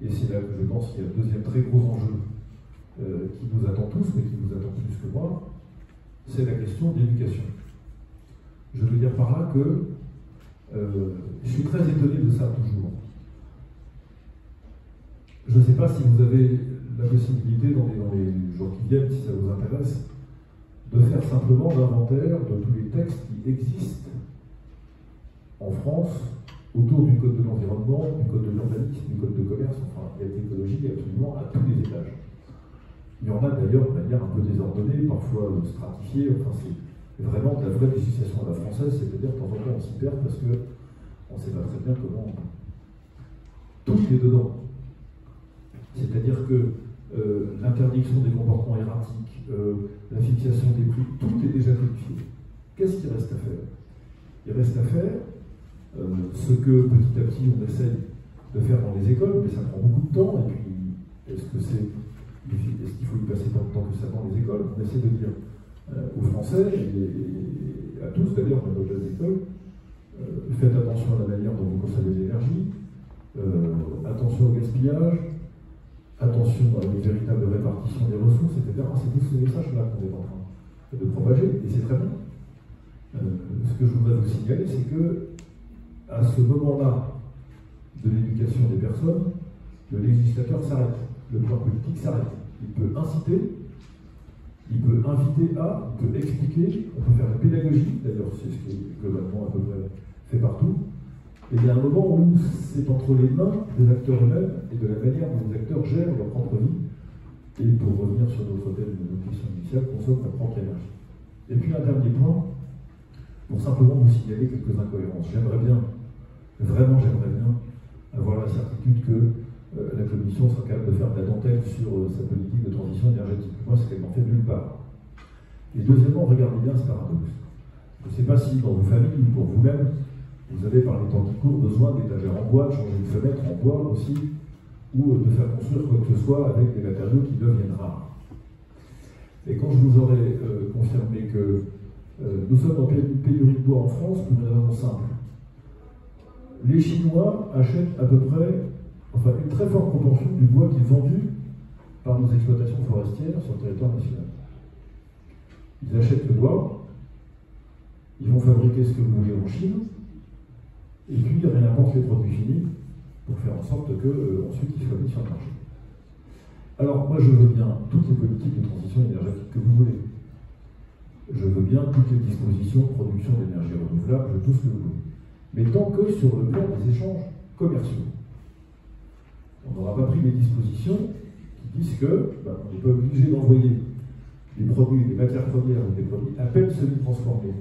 Et c'est là que je pense qu'il y a le deuxième très gros enjeu qui nous attend tous, mais qui nous attend plus que moi, c'est la question de l'éducation. Je veux dire par là que je suis très étonné de ça toujours. Je ne sais pas si vous avez la possibilité, dans les jours qui viennent, si ça vous intéresse, de faire simplement l'inventaire de tous les textes qui existent en France autour du code de l'environnement, du code de l'urbanisme, du code de commerce, enfin, il y a de l'écologie absolument à tous les étages. Il y en a d'ailleurs de manière un peu désordonnée, parfois stratifiée, enfin c'est vraiment de la vraie législation à la française, c'est-à-dire de temps en temps on s'y perd parce qu'on ne sait pas très bien comment tout est dedans. C'est-à-dire que l'interdiction des comportements erratiques, la fixation des prix, tout est déjà codifié. Qu'est-ce qu'il reste à faire? Il reste à faire ce que petit à petit on essaye de faire dans les écoles, mais ça prend beaucoup de temps, et puis est-ce qu'il faut y passer tant de temps que ça dans les écoles? On essaie de dire aux Français, et à tous d'ailleurs, même au-delà des écoles, faites attention à la manière dont vous consommez l'énergie, attention au gaspillage, attention à une véritable répartition des ressources, etc. C'est tous ces messages-là qu'on est en train de propager, et c'est très bien. Ce que je voudrais vous signaler, c'est que à ce moment-là de l'éducation des personnes, le législateur s'arrête, le pouvoir politique s'arrête. Il peut inciter, il peut inviter à, il peut expliquer, on peut faire la pédagogie, d'ailleurs c'est ce qui est globalement à peu près fait partout. Et il y a un moment où c'est entre les mains des acteurs eux-mêmes et de la manière dont les acteurs gèrent leur propre vie. Et pour revenir sur notre thème de notre question initiale, consomment leur propre énergie. Et puis un dernier point, pour simplement vous signaler quelques incohérences. J'aimerais bien, vraiment j'aimerais bien, avoir la certitude que la Commission sera capable de faire de la dentelle sur sa politique de transition énergétique. Moi, c'est qu'elle n'en fait nulle part. Et deuxièmement, regardez bien ce paradoxe. Je ne sais pas si dans vos familles ou pour vous-même, vous avez par les temps qui courent besoin d'étagères en bois, de changer de fenêtre en bois aussi, ou de faire construire quoi que ce soit avec des matériaux qui deviennent rares. Et quand je vous aurai confirmé que nous sommes en pénurie de bois en France pour une raison simple. Les Chinois achètent à peu près, enfin une très forte proportion du bois qui est vendu par nos exploitations forestières sur le territoire national. Ils achètent le bois, ils vont fabriquer ce que vous voulez en Chine, et puis ils réimportent les produits finis pour faire en sorte que ensuite ils soient mis sur le marché. Alors moi je veux bien toutes les politiques de transition énergétique que vous voulez. Je veux bien toutes les dispositions de production d'énergie renouvelable, tout ce que vous voulez. Mais tant que sur le plan des échanges commerciaux. On n'aura pas pris les dispositions qui disent que on n'est pas obligé d'envoyer des produits, des matières premières ou des produits à peine semi-transformés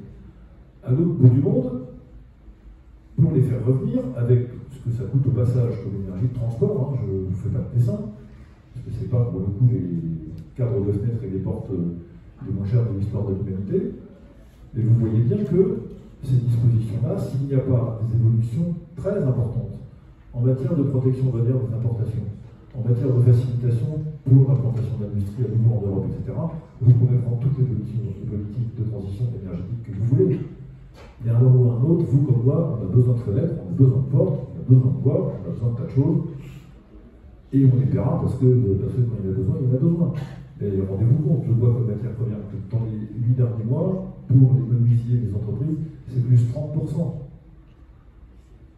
à l'autre bout du monde pour les faire revenir avec ce que ça coûte au passage comme énergie de transport, je ne vous fais pas de dessin, parce que ce n'est pas pour le coup les cadres de fenêtres et les portes les moins chères de l'histoire de l'humanité. Et vous voyez bien que ces dispositions-là, s'il n'y a pas des évolutions très importantes en matière de protection douanière des importations, en matière de facilitation pour l'implantation d'industrie à nouveau en Europe, etc., vous pouvez prendre toutes les politiques de transition énergétique que vous voulez. Mais à un moment ou à un autre, vous comme moi, on a besoin de fenêtres, on a besoin de portes, on a besoin de bois, on a besoin de tas de choses, et on les paiera parce que quand il y en a besoin, il y en a besoin. Et rendez-vous compte, le bois comme matière première, dans les 8 derniers mois, pour les menuisiers des entreprises, c'est plus 30%.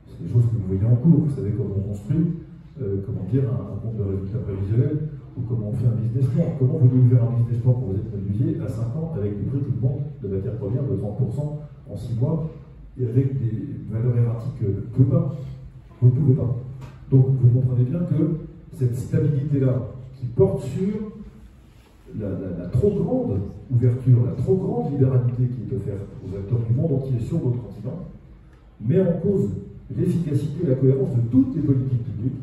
C'est des choses que vous voyez en cours. Vous savez comment on construit, comment dire, un compte de résultat prévisionnel, ou comment on fait un business plan. Comment vous voulez faire un business plan quand vous êtes menuisier à 5 ans avec des prix qui montent de matière première de 30% en 6 mois et avec des valeurs erratiques peu bas. Vous ne pouvez pas. Donc vous comprenez bien que cette stabilité-là qui porte sur la trop grande ouverture, la trop grande libéralité qui est offerte aux acteurs du monde entier sur notre continent, met en cause l'efficacité et la cohérence de toutes les politiques publiques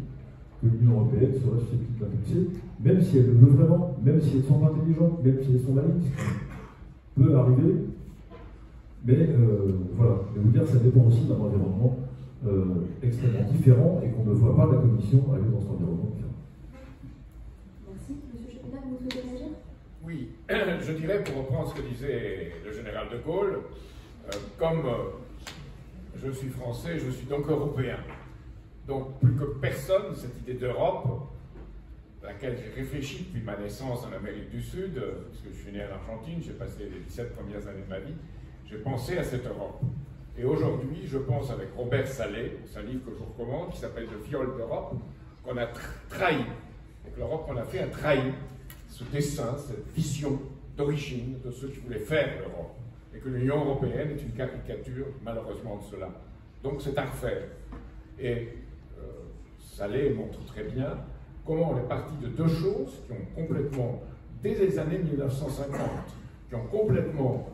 que l'Union européenne serait susceptible d'impulser, même si elle le veut vraiment, même si elles sont intelligentes, même si elles sont malignes, ce qui peut arriver. Mais voilà, je vais vous dire, ça dépend aussi d'un environnement extrêmement différent et qu'on ne voit pas la Commission aller dans cet environnement différent. Merci. Monsieur Chapelain, vous souhaitez réagir? Oui, je dirais, pour reprendre ce que disait le général de Gaulle, comme je suis français, je suis donc européen. Donc, plus que personne, cette idée d'Europe, à laquelle j'ai réfléchi depuis ma naissance en Amérique du Sud, parce que je suis né en Argentine, j'ai passé les 17 premières années de ma vie, j'ai pensé à cette Europe. Et aujourd'hui, je pense avec Robert Salé, c'est un livre que je vous recommande, qui s'appelle Le viol d'Europe, qu'on a trahi. Et que l'Europe qu'on a fait a trahi ce dessin, cette vision d'origine de ceux qui voulaient faire l'Europe. Et que l'Union européenne est une caricature, malheureusement, de cela. Donc c'est à refaire. Et Salé montre très bien comment on est parti de deux choses qui ont complètement, dès les années 1950, qui ont complètement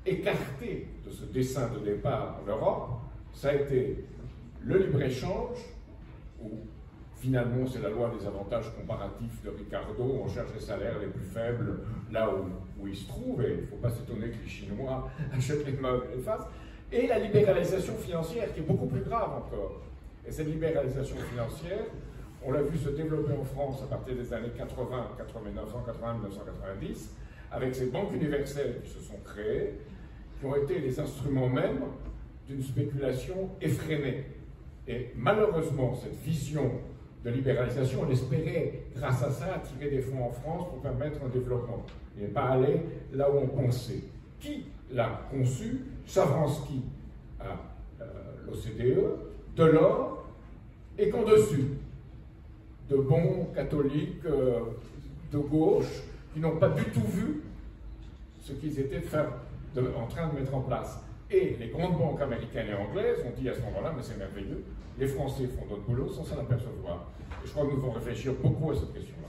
écarté de ce dessin de départ l'Europe. Ça a été le libre-échange, où finalement c'est la loi des avantages comparatifs de Ricardo, on cherche les salaires les plus faibles là où ils se trouvent, et il ne faut pas s'étonner que les Chinois achètent les meubles et les fassent, et la libéralisation financière qui est beaucoup plus grave encore. Et cette libéralisation financière, on l'a vu se développer en France à partir des années 80, 1980, 1990, avec ces banques universelles qui se sont créées, qui ont été les instruments même d'une spéculation effrénée. Et malheureusement, cette vision de libéralisation, on espérait, grâce à ça, attirer des fonds en France pour permettre un développement. Il n'est pas allé là où on pensait. Qui l'a conçu? Savransky à l'OCDE, Delors, et qu'en dessus, de bons catholiques de gauche qui n'ont pas du tout vu ce qu'ils étaient en train de mettre en place. Et les grandes banques américaines et anglaises ont dit à ce moment-là, mais c'est merveilleux, les Français font notre boulot sans s'en apercevoir. Et je crois que nous devons réfléchir beaucoup à cette question-là.